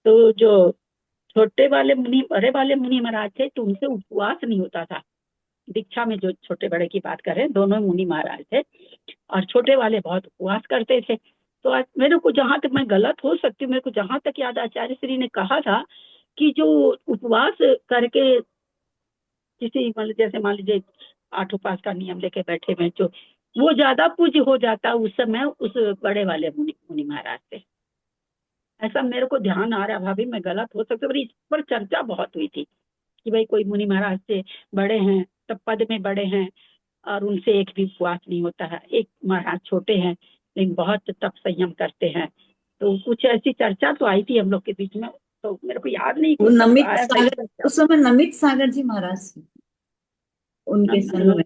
तो जो छोटे वाले मुनि, बड़े वाले मुनि महाराज थे तो उनसे उपवास नहीं होता था दीक्षा में। जो छोटे बड़े की बात करें, दोनों मुनि महाराज थे, और छोटे वाले बहुत उपवास करते थे। तो आज मेरे को जहां तक, मैं गलत हो सकती हूँ, मेरे को जहां तक याद आचार्य श्री ने कहा था कि जो उपवास करके किसी मतलब जैसे मान लीजिए 8 उपवास का नियम लेके बैठे हुए, जो वो ज्यादा पूज्य हो जाता उस समय उस बड़े वाले मुनि महाराज से। ऐसा मेरे को ध्यान आ रहा, भाभी मैं गलत हो सकती हूँ, पर इस पर चर्चा बहुत हुई थी कि भाई कोई मुनि महाराज से बड़े हैं, तब पद में बड़े हैं, और उनसे एक भी उपवास नहीं होता है। एक महाराज छोटे हैं लेकिन बहुत तप संयम करते हैं। तो कुछ ऐसी चर्चा तो आई थी हम लोग के बीच में, तो मेरे को याद नहीं वो कि कब नमित आया था ये सागर, चर्चा। उस समय नमित सागर जी महाराज थे, उनके संग में।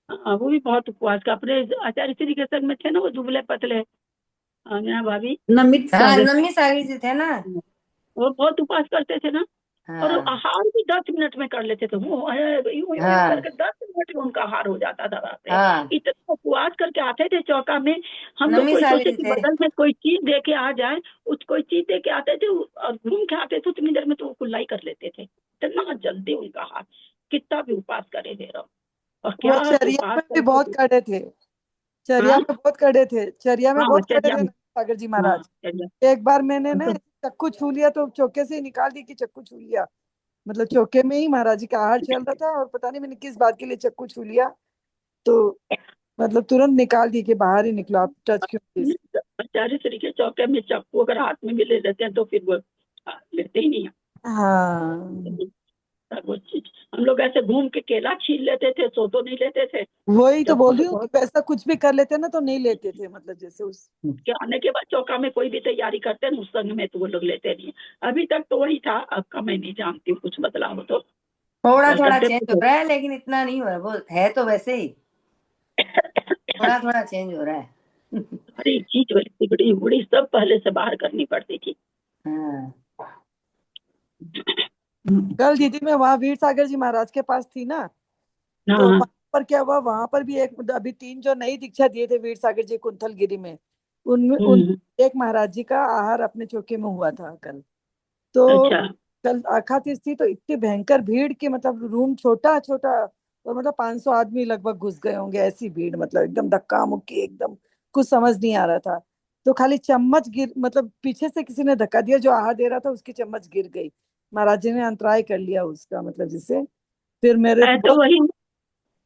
हाँ, वो भी बहुत उपवास का, अपने आचार्य श्री के संग में थे ना, वो दुबले पतले अंजना भाभी, नमित हाँ सागर। नम्मी सागर जी थे ना। वो बहुत उपवास करते थे ना। और हाँ आहार भी 10 मिनट में कर लेते थे। वो यूं हाँ करके 10 मिनट में उनका आहार हो जाता था। बाप रे, हाँ इतना उपवास करके आते थे चौका में। हम लोग नमी कोई साली सोचे भी कि थे। बगल में कोई चीज दे के आ जाए, उस कोई चीज दे के आते थे और घूम के आते थे, उतनी देर में तो वो कुल्लाई कर लेते थे। इतना जल्दी उनका आहार, कितना भी उपास करे दे रहो। और वो क्या चरिया उपास में भी करते बहुत थे। कड़े थे। चरिया हाँ में बहुत कड़े थे, चरिया में हाँ बहुत कड़े चलिए। थे सागर जी हाँ महाराज। चलिए। एक बार मैंने ना तो चक्कू छू लिया तो चौके से ही निकाल दी कि चक्कू छू लिया। मतलब चौके में ही महाराज जी का आहार चल रहा था और पता नहीं मैंने किस बात के लिए चक्कू छू लिया, तो मतलब तुरंत निकाल दी कि बाहर ही निकलो, आप टच क्यों किए इसे? आचार्य श्री के चौके में चाकू अगर हाथ में भी ले लेते हैं तो फिर वो लेते ही नहीं हाँ, हैं। वो चीज हम लोग ऐसे घूम के केला छीन लेते थे, सो तो नहीं लेते थे। वही तो चक्कू बोल तो रही हूँ कि बहुत। वैसा कुछ भी कर लेते ना तो नहीं लेते थे, मतलब जैसे उस के आने के बाद चौका में कोई भी तैयारी करते हैं उस संग में, तो वो लोग लेते नहीं हैं। अभी तक तो वही था, अब का मैं नहीं जानती हूँ कुछ बदलाव हो तो। थोड़ा कल थोड़ा करते चेंज हो थे। रहा है लेकिन इतना नहीं हो रहा, वो है तो वैसे ही, थोड़ा थोड़ा चेंज हो रहा है। हर एक चीज वाली सिगड़ी उगड़ी सब पहले से बाहर करनी पड़ती थी। हाँ कल दीदी मैं वहां वीर सागर जी महाराज के पास थी ना, तो हाँ। वहां पर क्या हुआ, वहां पर भी एक अभी 3 जो नई दीक्षा दिए थे वीर सागर जी कुंथलगिरी में, उनमें उन हम्म। एक महाराज जी का आहार अपने चौके में हुआ था कल। तो अच्छा। कल अखातीस थी तो इतनी भयंकर भीड़ की, मतलब रूम छोटा छोटा और मतलब 500 आदमी लगभग घुस गए होंगे, ऐसी भीड़, मतलब एकदम धक्का मुक्की, एकदम कुछ समझ नहीं आ रहा था। तो खाली चम्मच गिर, मतलब पीछे से किसी ने धक्का दिया, जो आहार दे रहा था उसकी चम्मच गिर गई, महाराज जी ने अंतराय कर लिया उसका, मतलब जिससे फिर मेरे है तो बहुत, वही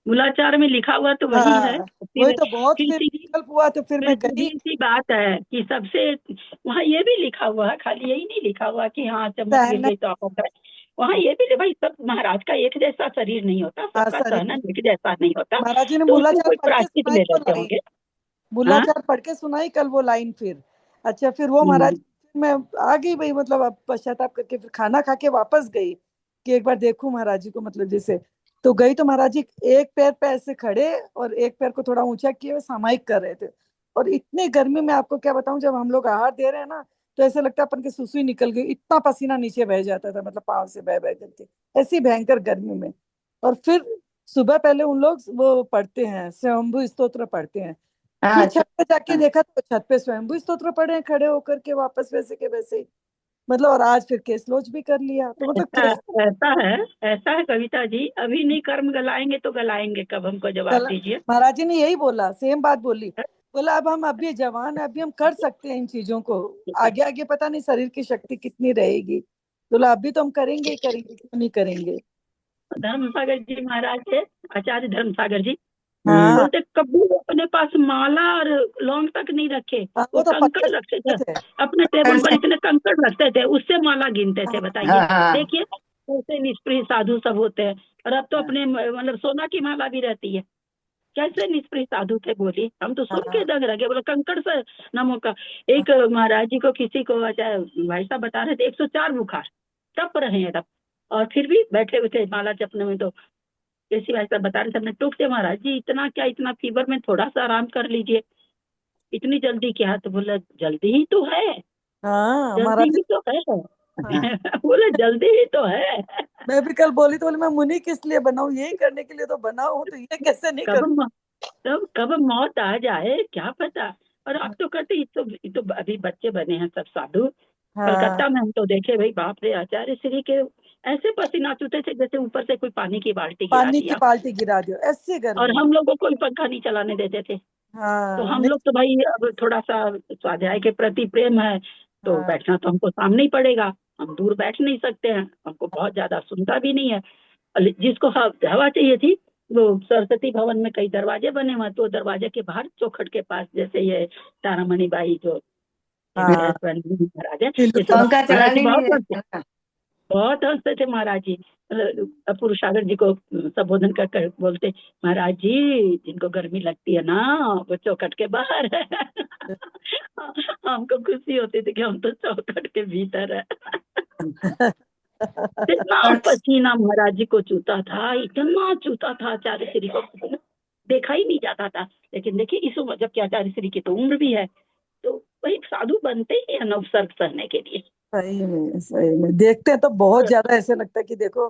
मूलाचार में लिखा हुआ तो वही है। हाँ वही फिर तो बहुत फिर फिर सीधी विकल्प हुआ तो फिर फिर मैं गई। सीधी सी बात है कि सबसे वहाँ ये भी लिखा हुआ है, खाली यही नहीं लिखा हुआ कि हाँ चम्मच गिर सहना, गई तो आप बताएं। वहाँ ये भी भाई सब महाराज का एक जैसा शरीर नहीं होता, हाँ सबका शरीर सहना नहीं। एक जैसा नहीं होता। महाराज जी ने तो उसको मूलाचार कोई पढ़ के प्रायश्चित सुनाई ले वो लेते लाइन, होंगे। हाँ। मूलाचार पढ़ के सुनाई कल वो लाइन फिर। अच्छा फिर वो महाराज, हम्म। मैं आ गई भाई, मतलब अब पश्चाताप करके फिर खाना खा के वापस गई कि एक बार देखूं महाराज जी को, मतलब जैसे। तो गई तो महाराज जी एक पैर पे ऐसे खड़े और एक पैर को थोड़ा ऊंचा किए हुए सामायिक कर रहे थे। और इतनी गर्मी में आपको क्या बताऊं, जब हम लोग आहार दे रहे हैं ना तो ऐसे लगता है अपन के सुसुई निकल गई, इतना पसीना नीचे बह जाता था, मतलब पाँव से बह बह करके, ऐसी भयंकर गर्मी में। और फिर सुबह पहले उन लोग वो पढ़ते हैं, स्वयंभू स्तोत्र पढ़ते हैं। हाँ फिर अच्छा। छत पे जाके देखा तो छत पे स्वयंभू स्तोत्र पढ़े हैं खड़े होकर के, वापस वैसे के वैसे ही। मतलब और आज फिर केस लॉन्च भी कर लिया, तो मतलब ऐसा कैसे ऐसा है, ऐसा है कविता जी, अभी नहीं कर्म गलाएंगे तो गलाएंगे कब, हमको जवाब चला। दीजिए। महाराज जी ने यही बोला, सेम बात बोली, बोला अब हम अभी जवान है, अभी हम कर सकते हैं इन चीजों को, आगे आगे पता नहीं शरीर की शक्ति कितनी रहेगी, बोला अभी तो हम करेंगे ही करेंगे, क्यों नहीं करेंगे। धर्म सागर जी महाराज थे, आचार्य धर्म सागर जी, हाँ बोलते कभी वो अपने पास माला और लौंग तक नहीं रखे, हाँ, वो वो तो कंकड़ पत्थर रखते थे। से थे। अपने टेबल पर इतने कंकड़ रखते थे, उससे माला गिनते थे। बताइए, हाँ हाँ देखिए कैसे निष्प्रिय साधु सब होते हैं। और अब तो हाँ अपने मतलब सोना की माला भी रहती है। कैसे निष्प्रिय साधु थे बोलिए, हम तो सुन के हाँ दंग रह गए। बोले कंकड़ से नमो का। एक महाराज जी को किसी को अच्छा भाई साहब बता रहे थे 104 बुखार, तप रहे हैं तब, और फिर भी बैठे हुए थे माला जपने में। तो जैसी भाई साहब बता रहे थे, हमने टोक से महाराज जी इतना क्या, इतना फीवर में थोड़ा सा आराम कर लीजिए, इतनी जल्दी क्या। तो बोला जल्दी ही तो है, हाँ जल्दी महाराज। ही तो है। हाँ बोले जल्दी ही तो है। मैं भी कल बोली तो बोली मैं मुनि किस लिए बनाऊं, यही करने के लिए तो बना हूं, तो ये कैसे नहीं कब कर। तब कब मौत आ जाए क्या पता। और आप तो कहते ये तो अभी बच्चे बने हैं सब साधु। हाँ कलकत्ता में हम तो देखे भाई, बाप रे, आचार्य श्री के ऐसे पसीना चूते थे जैसे ऊपर से कोई पानी की बाल्टी गिरा पानी की दिया। बाल्टी गिरा दियो ऐसी और गर्मी में। हम लोगों को कोई पंखा नहीं चलाने देते थे। तो हाँ हम नहीं। लोग तो भाई अब थोड़ा सा स्वाध्याय के प्रति प्रेम है, तो हाँ बैठना तो हमको सामने ही पड़ेगा। हम दूर बैठ नहीं सकते हैं, हमको बहुत ज्यादा सुनता भी नहीं है। और जिसको हवा चाहिए थी, वो सरस्वती भवन में कई दरवाजे बने हुए, तो दरवाजे के बाहर चौखट के पास, जैसे ये तारामणि बाई जो हाँ महाराज है, टिल्लू ये के सब पंखा महाराज जी चलाने नहीं देते ना। बहुत हंसते थे महाराज जी। अपूर्व सागर जी को संबोधन कर कर बोलते, महाराज जी जिनको गर्मी लगती है ना वो चौखट के बाहर है। हमको खुशी होती थी कि हम तो चौखट के भीतर है। इतना और पसीना महाराज जी को चूता था, इतना चूता था, आचार्य श्री को देखा ही नहीं जाता था। लेकिन देखिए इस उम्र, जबकि आचार्य श्री की तो उम्र भी है, तो वही साधु बनते ही है अनवसर्ग सहने के लिए। सही में देखते हैं तो बहुत ज्यादा ऐसे लगता है कि देखो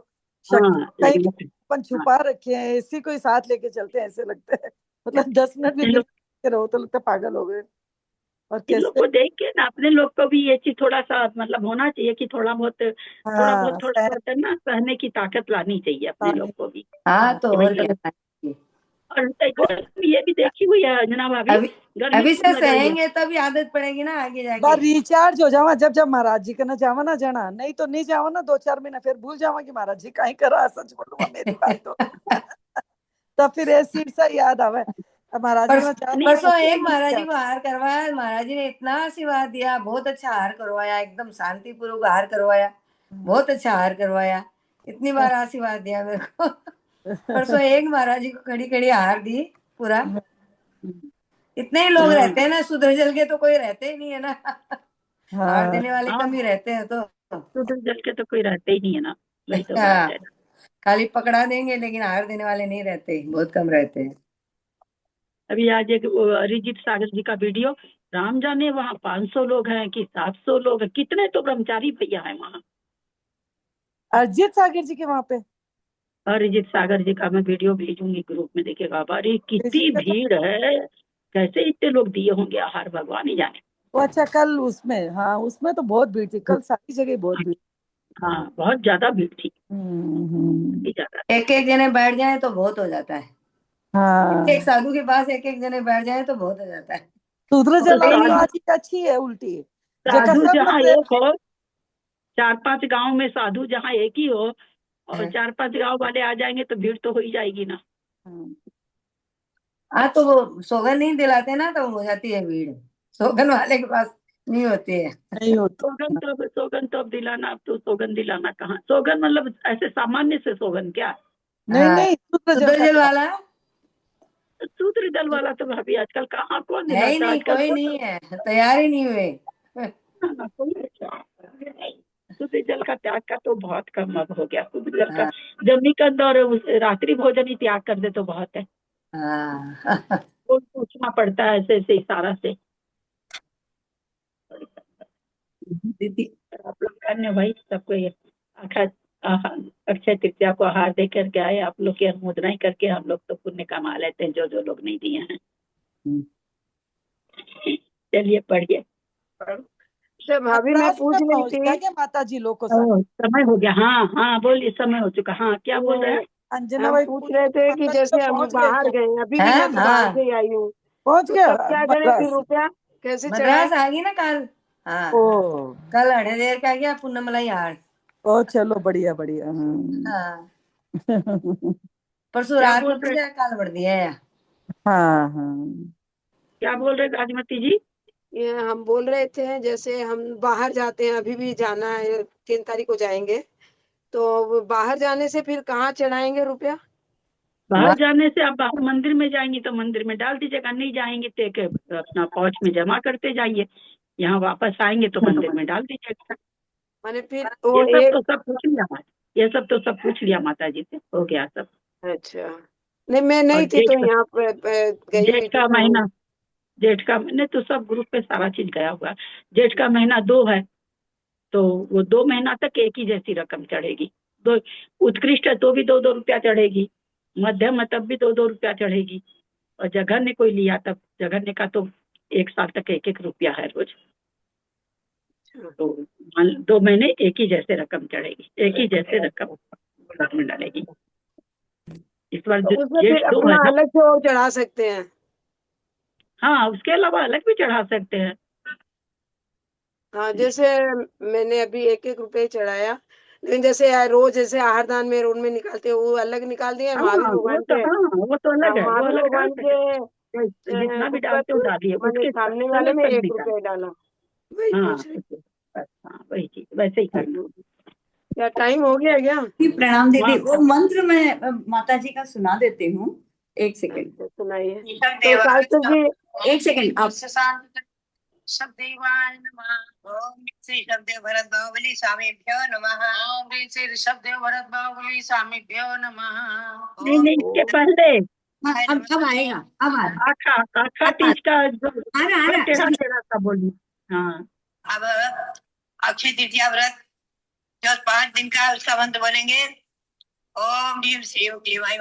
शक्ति हाँ कहीं लेकिन अपन छुपा रखे हैं, इसी को ही साथ लेके चलते हैं ऐसे लगता है। मतलब 10 मिनट भी इन बिना लोग के रहो तो लगता है पागल हो गए। और इन लोग कैसे। को देख के ना अपने लोग को भी ये चीज थोड़ा सा मतलब होना चाहिए कि हाँ थोड़ा बहुत है ना, सहने की ताकत लानी चाहिए अपने लोग को भी, हाँ तो कि भाई और सब। क्या। और ये भी देखी हुई है अंजना भाभी, अभी गर्मी अभी खूब से लग रही है। सहेंगे तभी आदत पड़ेगी ना आगे जाके। बार रिचार्ज हो जावा जब जब महाराज जी का ना जावा ना जाना, नहीं तो नहीं जावा ना 2-4 महीना, फिर भूल जावा कि महाराज जी कहीं करा, सच बोलूंगा मेरी बात तो। तब फिर ऐसी सा याद आवे, अब महाराज जी का ना नहीं जाना परसों है, एक महाराज जी को हार करवाया, महाराज जी ने इतना आशीर्वाद दिया, बहुत अच्छा हार करवाया, एकदम शांतिपूर्वक हार करवाया, बहुत अच्छा हार करवाया, इतनी बार आशीर्वाद दिया मेरे को। परसों एक महाराज जी को खड़ी खड़ी हार दी पूरा। इतने ही लोग हाँ रहते हैं ना, सुधर जल के तो कोई रहते ही नहीं है ना। हार हाँ देने वाले हाँ, कम ही रहते हैं तो। तो जल के तो कोई रहते ही नहीं है ना, वही तो बात हाँ, है। खाली पकड़ा देंगे लेकिन हार देने वाले नहीं रहते, बहुत कम रहते हैं। अभी आज एक वो अरिजीत सागर जी का वीडियो, राम जाने वहाँ 500 लोग हैं कि 700 लोग हैं, कितने तो ब्रह्मचारी भैया हैं वहाँ। अरिजीत सागर जी के वहां पे अरिजीत सागर जी का मैं वीडियो भेजूंगी ग्रुप में, देखिएगा आप। अरे कितनी भेजिएगा तो। भीड़ है, कैसे इतने लोग दिए होंगे आहार, भगवान ही जाने। वो अच्छा कल उसमें, हाँ उसमें तो बहुत भीड़ थी, कल सारी जगह बहुत भीड़। हाँ बहुत ज्यादा भीड़ थी, हम्म। काफी ज्यादा। एक एक जने बैठ जाए तो बहुत हो जाता है। एक हाँ साधु के पास एक एक जने बैठ जाए तो बहुत हो जाता है। सुधर तो जल वाली तो साधु आज की अच्छी है उल्टी, जगह साधु सब जहाँ लोग एक हो, 4-5 गांव में साधु जहाँ एक ही हो, और हाँ 4-5 गांव वाले आ जाएंगे तो भीड़ तो हो ही जाएगी ना। हाँ, तो वो सोगन नहीं दिलाते ना तो हो जाती है भीड़, सोगन वाले के पास नहीं होती है। नहीं होती। सोगन तो अब दिलाना, अब तो सोगन दिलाना कहाँ, सोगन मतलब ऐसे सामान्य से सोगन क्या, नहीं हाँ, नहीं सुधर जल सुधर का जल वाला सूत्र दल वाला तो भाभी आजकल कहाँ कौन है ही दिलाता है नहीं, आजकल, कोई नहीं है, तैयार ही नहीं हुए। कोई नहीं। सूत्र जल का त्याग का तो बहुत कम अब हो गया, सूत्र जल का हाँ जमनीकंद और रात्रि भोजन ही त्याग कर दे तो बहुत है। हाँ। वो पूछना पड़ता है ऐसे ऐसे इशारा से। दीदी आप लोग धन्य भाई, सबको ये आखा- अक्षय तृतीया को आहार दे करके आए, आप लोग की अनुमोदना ही करके हम लोग तो पुण्य कमा लेते हैं, जो जो लोग नहीं दिए हैं। चलिए पढ़िए। अच्छा भाभी मैं अपराध पूछ तक रही पहुंच थी, गया क्या माता जी लोग को सब। समय हो गया, हाँ हाँ बोलिए, समय हो चुका, हाँ क्या बोल रहे हैं। अंजना हम भाई पूछ पूछ रहे थे कि माता जी तो जैसे हम पहुंच गए बाहर तो। गए, अभी भी है मैं तो बाहर से हाँ, ही आई हूँ, पहुंच तो गया तब क्या करें फिर, मद्रास। रुपया कैसे चढ़ाए? मद्रास आ गई ना कल। हाँ, ओ कल अड़े देर का गया पूनमलाई हाट। ओ चलो बढ़िया बढ़िया। हाँ, परसों क्या रात बोल में रहे, पूछा कल बढ़ दिया है। हाँ हाँ क्या बोल रहे राजमती जी। ये हम बोल रहे थे जैसे हम बाहर जाते हैं, अभी भी जाना है, 3 तारीख को जाएंगे, तो वो बाहर जाने से फिर कहाँ चढ़ाएंगे रुपया? बाहर वहाँ जाने से आप बाहर मंदिर में जाएंगी तो मंदिर में डाल दीजिएगा, नहीं जाएंगे तो एक अपना पाउच में जमा करते जाइए, यहाँ वापस आएंगे तो मंदिर में डाल दीजिएगा। माने फिर वो ये सब एक, तो सब पूछ लिया ये सब तो सब पूछ लिया माता जी से, हो गया सब। अच्छा नहीं मैं और नहीं थी तो यहाँ पे गई जेठ हुई थी का तो। महीना, जेठ का महीने तो सब ग्रुप पे सारा चीज गया हुआ है। जेठ का महीना 2 है, तो वो 2 महीना तक एक ही जैसी रकम चढ़ेगी। दो उत्कृष्ट है तो भी 2-2 रुपया चढ़ेगी, मध्यम है तब भी 2-2 रुपया चढ़ेगी, और जघन्य कोई लिया तब जघन्य का तो 1 साल तक 1-1 रुपया है रोज। तो 2 महीने एक ही जैसे रकम चढ़ेगी, एक ही जैसे रकम में डालेगी। इस बार तो उसमें जेठ फिर 2 है अपना ना, अलग से और चढ़ा सकते हैं? हाँ उसके अलावा अलग भी चढ़ा सकते हैं। हाँ जैसे मैंने अभी 1-1 रुपए चढ़ाया, लेकिन जैसे रोज जैसे आहारदान में रोड में निकालते हैं वो अलग निकाल दिए, हाँ महावीर वो भगवान तो, के, हाँ वो तो अलग है, वो महावीर अलग डाल भगवान सकते के हैं। जितना भी ऊपर डालते हो डालिए, मैंने उसके सामने वाले में तक 1 रुपया डाला, वही हाँ पूछ रही। बस, हाँ वही चीज वैसे ही करना। क्या टाइम हो गया क्या? प्रणाम दीदी, हाँ वो मंत्र मैं माता जी का सुना देती हूँ, एक सेकंड। अच्छा सुनाइए। तो शास्त्री जी एक सेकंड आप। शब्देवाय नमः। ओम श्री शब्देव भरत बाहुबली स्वामीभ्यो नमः। ओम श्री शब्देव भरत बाहुबली स्वामीभ्यो नमः। नहीं नहीं, इसके पहले अब आएगा, अब आ रहा आखा आखा तीज का जो आ रहा टेढ़ा टेढ़ा सा बोलिए। हाँ अब अक्षय तृतीया व्रत जो 5 दिन का, उसका मंत्र बोलेंगे। ओम ह्रीम श्रीम क्लीम ऐं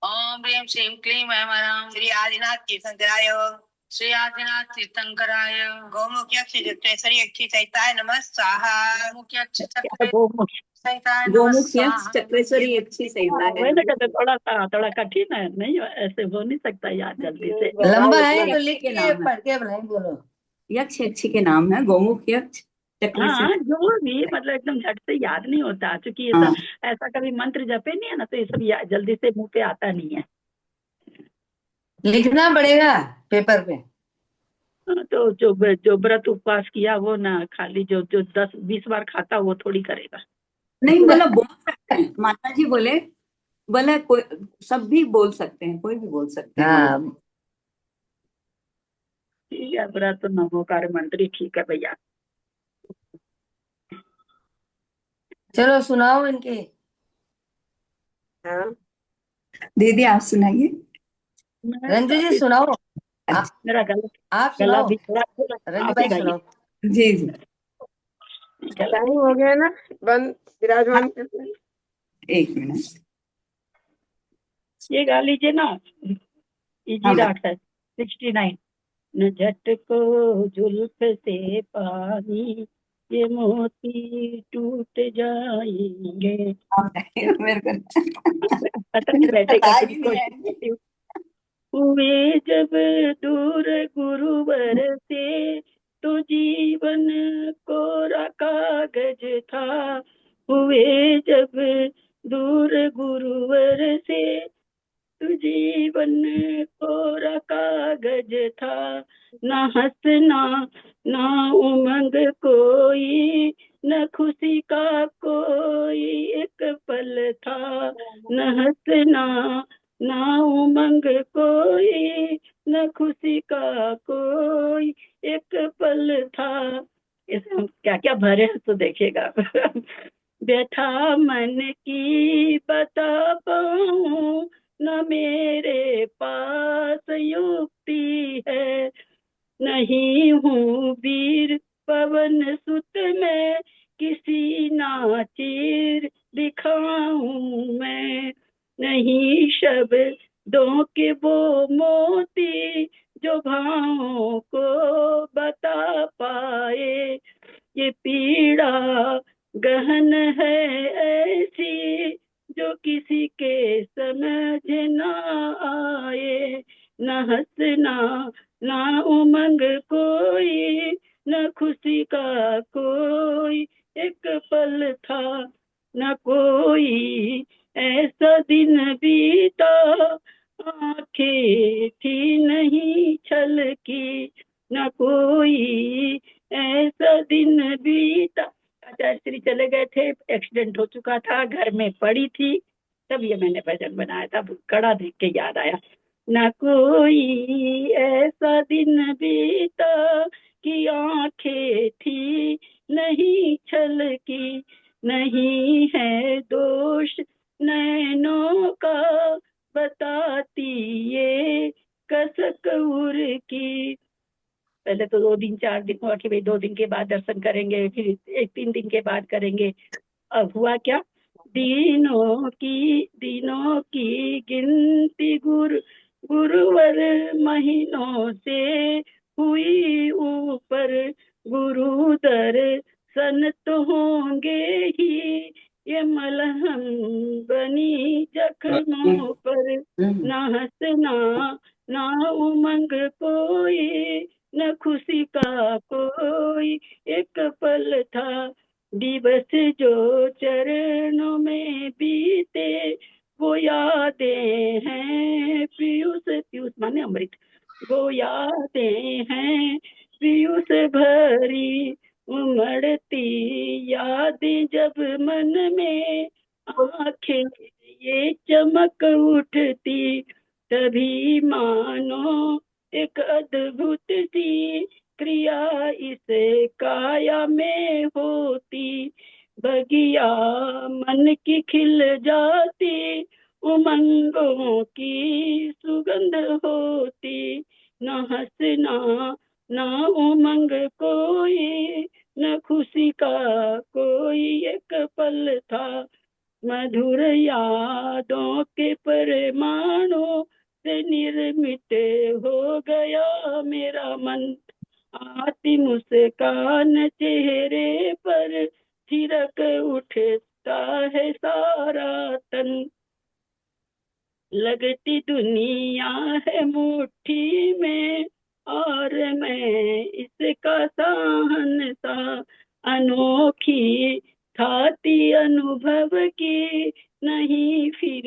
ओम ह्रीम श्रीम क्लीम ऐं श्री आदिनाथ तीर्थंकराय श्री आदिनाथ तीर्थंकराय गौमुख यक्ष चक्रेश्वरी अक्षी सहिताय नमः स्वाहा। गौमुख यक्ष गोमुख सहिताय नमः गोमुख यक्ष स्वाहा। चक्रेश्वरी अच्छी सहिता है। वही ना कहते, थोड़ा कठिन है, नहीं ऐसे हो नहीं सकता याद जल्दी से। लंबा है तो यक्ष लिख के के नाम है। पढ़ के भलाई बोलो। यक्ष यक्षी के नाम है, गोमुख यक्ष चक्रेश्वरी। हाँ, जो भी मतलब एकदम झट से याद नहीं होता, क्योंकि हाँ। ऐसा कभी मंत्र जपे नहीं है ना, तो ये सब जल्दी से मुंह पे आता नहीं है। लिखना पड़ेगा पेपर पे। तो जो व्रत उपवास किया वो ना, खाली जो 10-20 बार खाता वो थोड़ी करेगा। नहीं बोला बोल सकते हैं, माता जी बोले कोई सब भी बोल सकते हैं, कोई भी बोल सकते हैं। हाँ ठीक है, व्रत तो नमोकार मंत्री ठीक है भैया। चलो सुनाओ इनके। हाँ दीदी आप सुनाइए। रंजू जी सुनाओ। मेरा आप गला सुनाओ। भी थोड़ा रंजू आप ही भाई गाइए। सुनाओ। जी जी टाइम हो गया ना, बंद विराजमान करते हैं। एक मिनट। ये गा लीजिए ना, इजी हाँ, राग है 69। न झट को जुल्फ से पानी ये मोती टूट जाएंगे। मेरे को पता नहीं बैठेगा पता कि ही नहीं है। हुए जब दूर गुरुवर से तो जीवन कोरा कागज था। हुए जब दूर गुरुवर से तो जीवन कोरा कागज था। ना हंसना ना उमंग कोई, न खुशी का कोई एक पल था। न हंसना ना उमंग कोई, न खुशी का कोई एक पल था। इसमें हम क्या क्या भरे हैं तो देखिएगा। व्यथा मन की बता पाऊं न मेरे पास युक्ति है। नहीं हूँ वीर पवन सुत में किसी नाचिर दिखाऊं मैं। नहीं शब्दों के वो मोती जो भावों को बता पाए। ये पीड़ा गहन है ऐसी जो किसी के समझ न आए। न हंसना ना उमंग कोई, न खुशी का कोई एक पल था। न कोई ऐसा दिन बीता आंखें थी नहीं छलकी। न कोई ऐसा दिन बीता। आचार्य श्री चले गए थे, एक्सीडेंट हो चुका था, घर में पड़ी थी, तब ये मैंने भजन बनाया था। कड़ा देख के याद आया। न कोई ऐसा दिन बीता कि आंखें थी नहीं छलकी। नहीं है दोष नैनों का बताती ये कसक उर की। पहले तो 2 दिन 4 दिन हुआ कि भाई 2 दिन के बाद दर्शन करेंगे, फिर 3 दिन के बाद करेंगे। अब हुआ क्या, दिनों की गिनती गुरुवर महीनों से हुई ऊपर। गुरु दर्शन तो होंगे ही ये मलहम बनी जख्मों पर। ना हंसना ना उमंग कोई, न खुशी का कोई एक पल था। दिवस जो चरणों में बीते वो यादें हैं पीयूष माने अमृत। वो यादें हैं पीयूष भरी उमड़ती यादें जब मन में आंखें ये चमक उठती। तभी मानो एक अद्भुत सी क्रिया इस काया में होती। बगिया मन की खिल जाती, उमंगों की सुगंध होती। न हंसना ना उमंग कोई, न खुशी का कोई एक पल था। मधुर यादों के परमाणु से निर्मित हो गया मेरा मन। आती मुस्कान चेहरे पर थिरक उठता है सारा तन। लगती दुनिया है मुट्ठी में और मैं इसका शहंशाह। अनोखी थाती अनुभव की नहीं फिर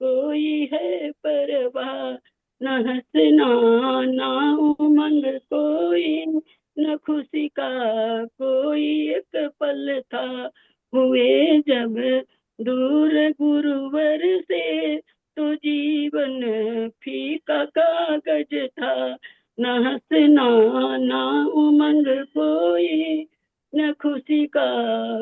कोई है परवाह। न हंसना ना उमंग कोई, न खुशी का कोई एक पल था। हुए जब दूर गुरुवर से तो जीवन फीका कागज था। न हंसना ना उमंग कोई, न खुशी का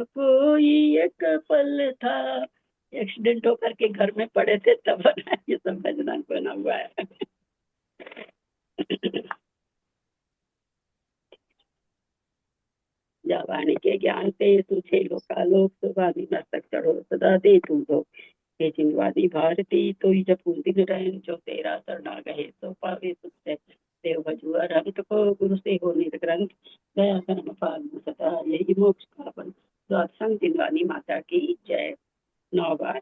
कोई एक पल था। एक्सीडेंट होकर के घर में पड़े थे तब बना, ये सब भजना बना हुआ है। जावानी के ज्ञान से तुझे लोकालोक सुवादी मस्तक चढ़ो सदा दे तू लोग। हे जिनवादी भारती तो जब दिन रहन जो तेरा शरणा गए तो पावे सुख। देव भजु अरहंत को गुरु से हो निर्ग्रंथ। दया कर्म पालन सदा यही मोक्ष का फल। तो सत्संग जिनवानी माता की जय। 9 बार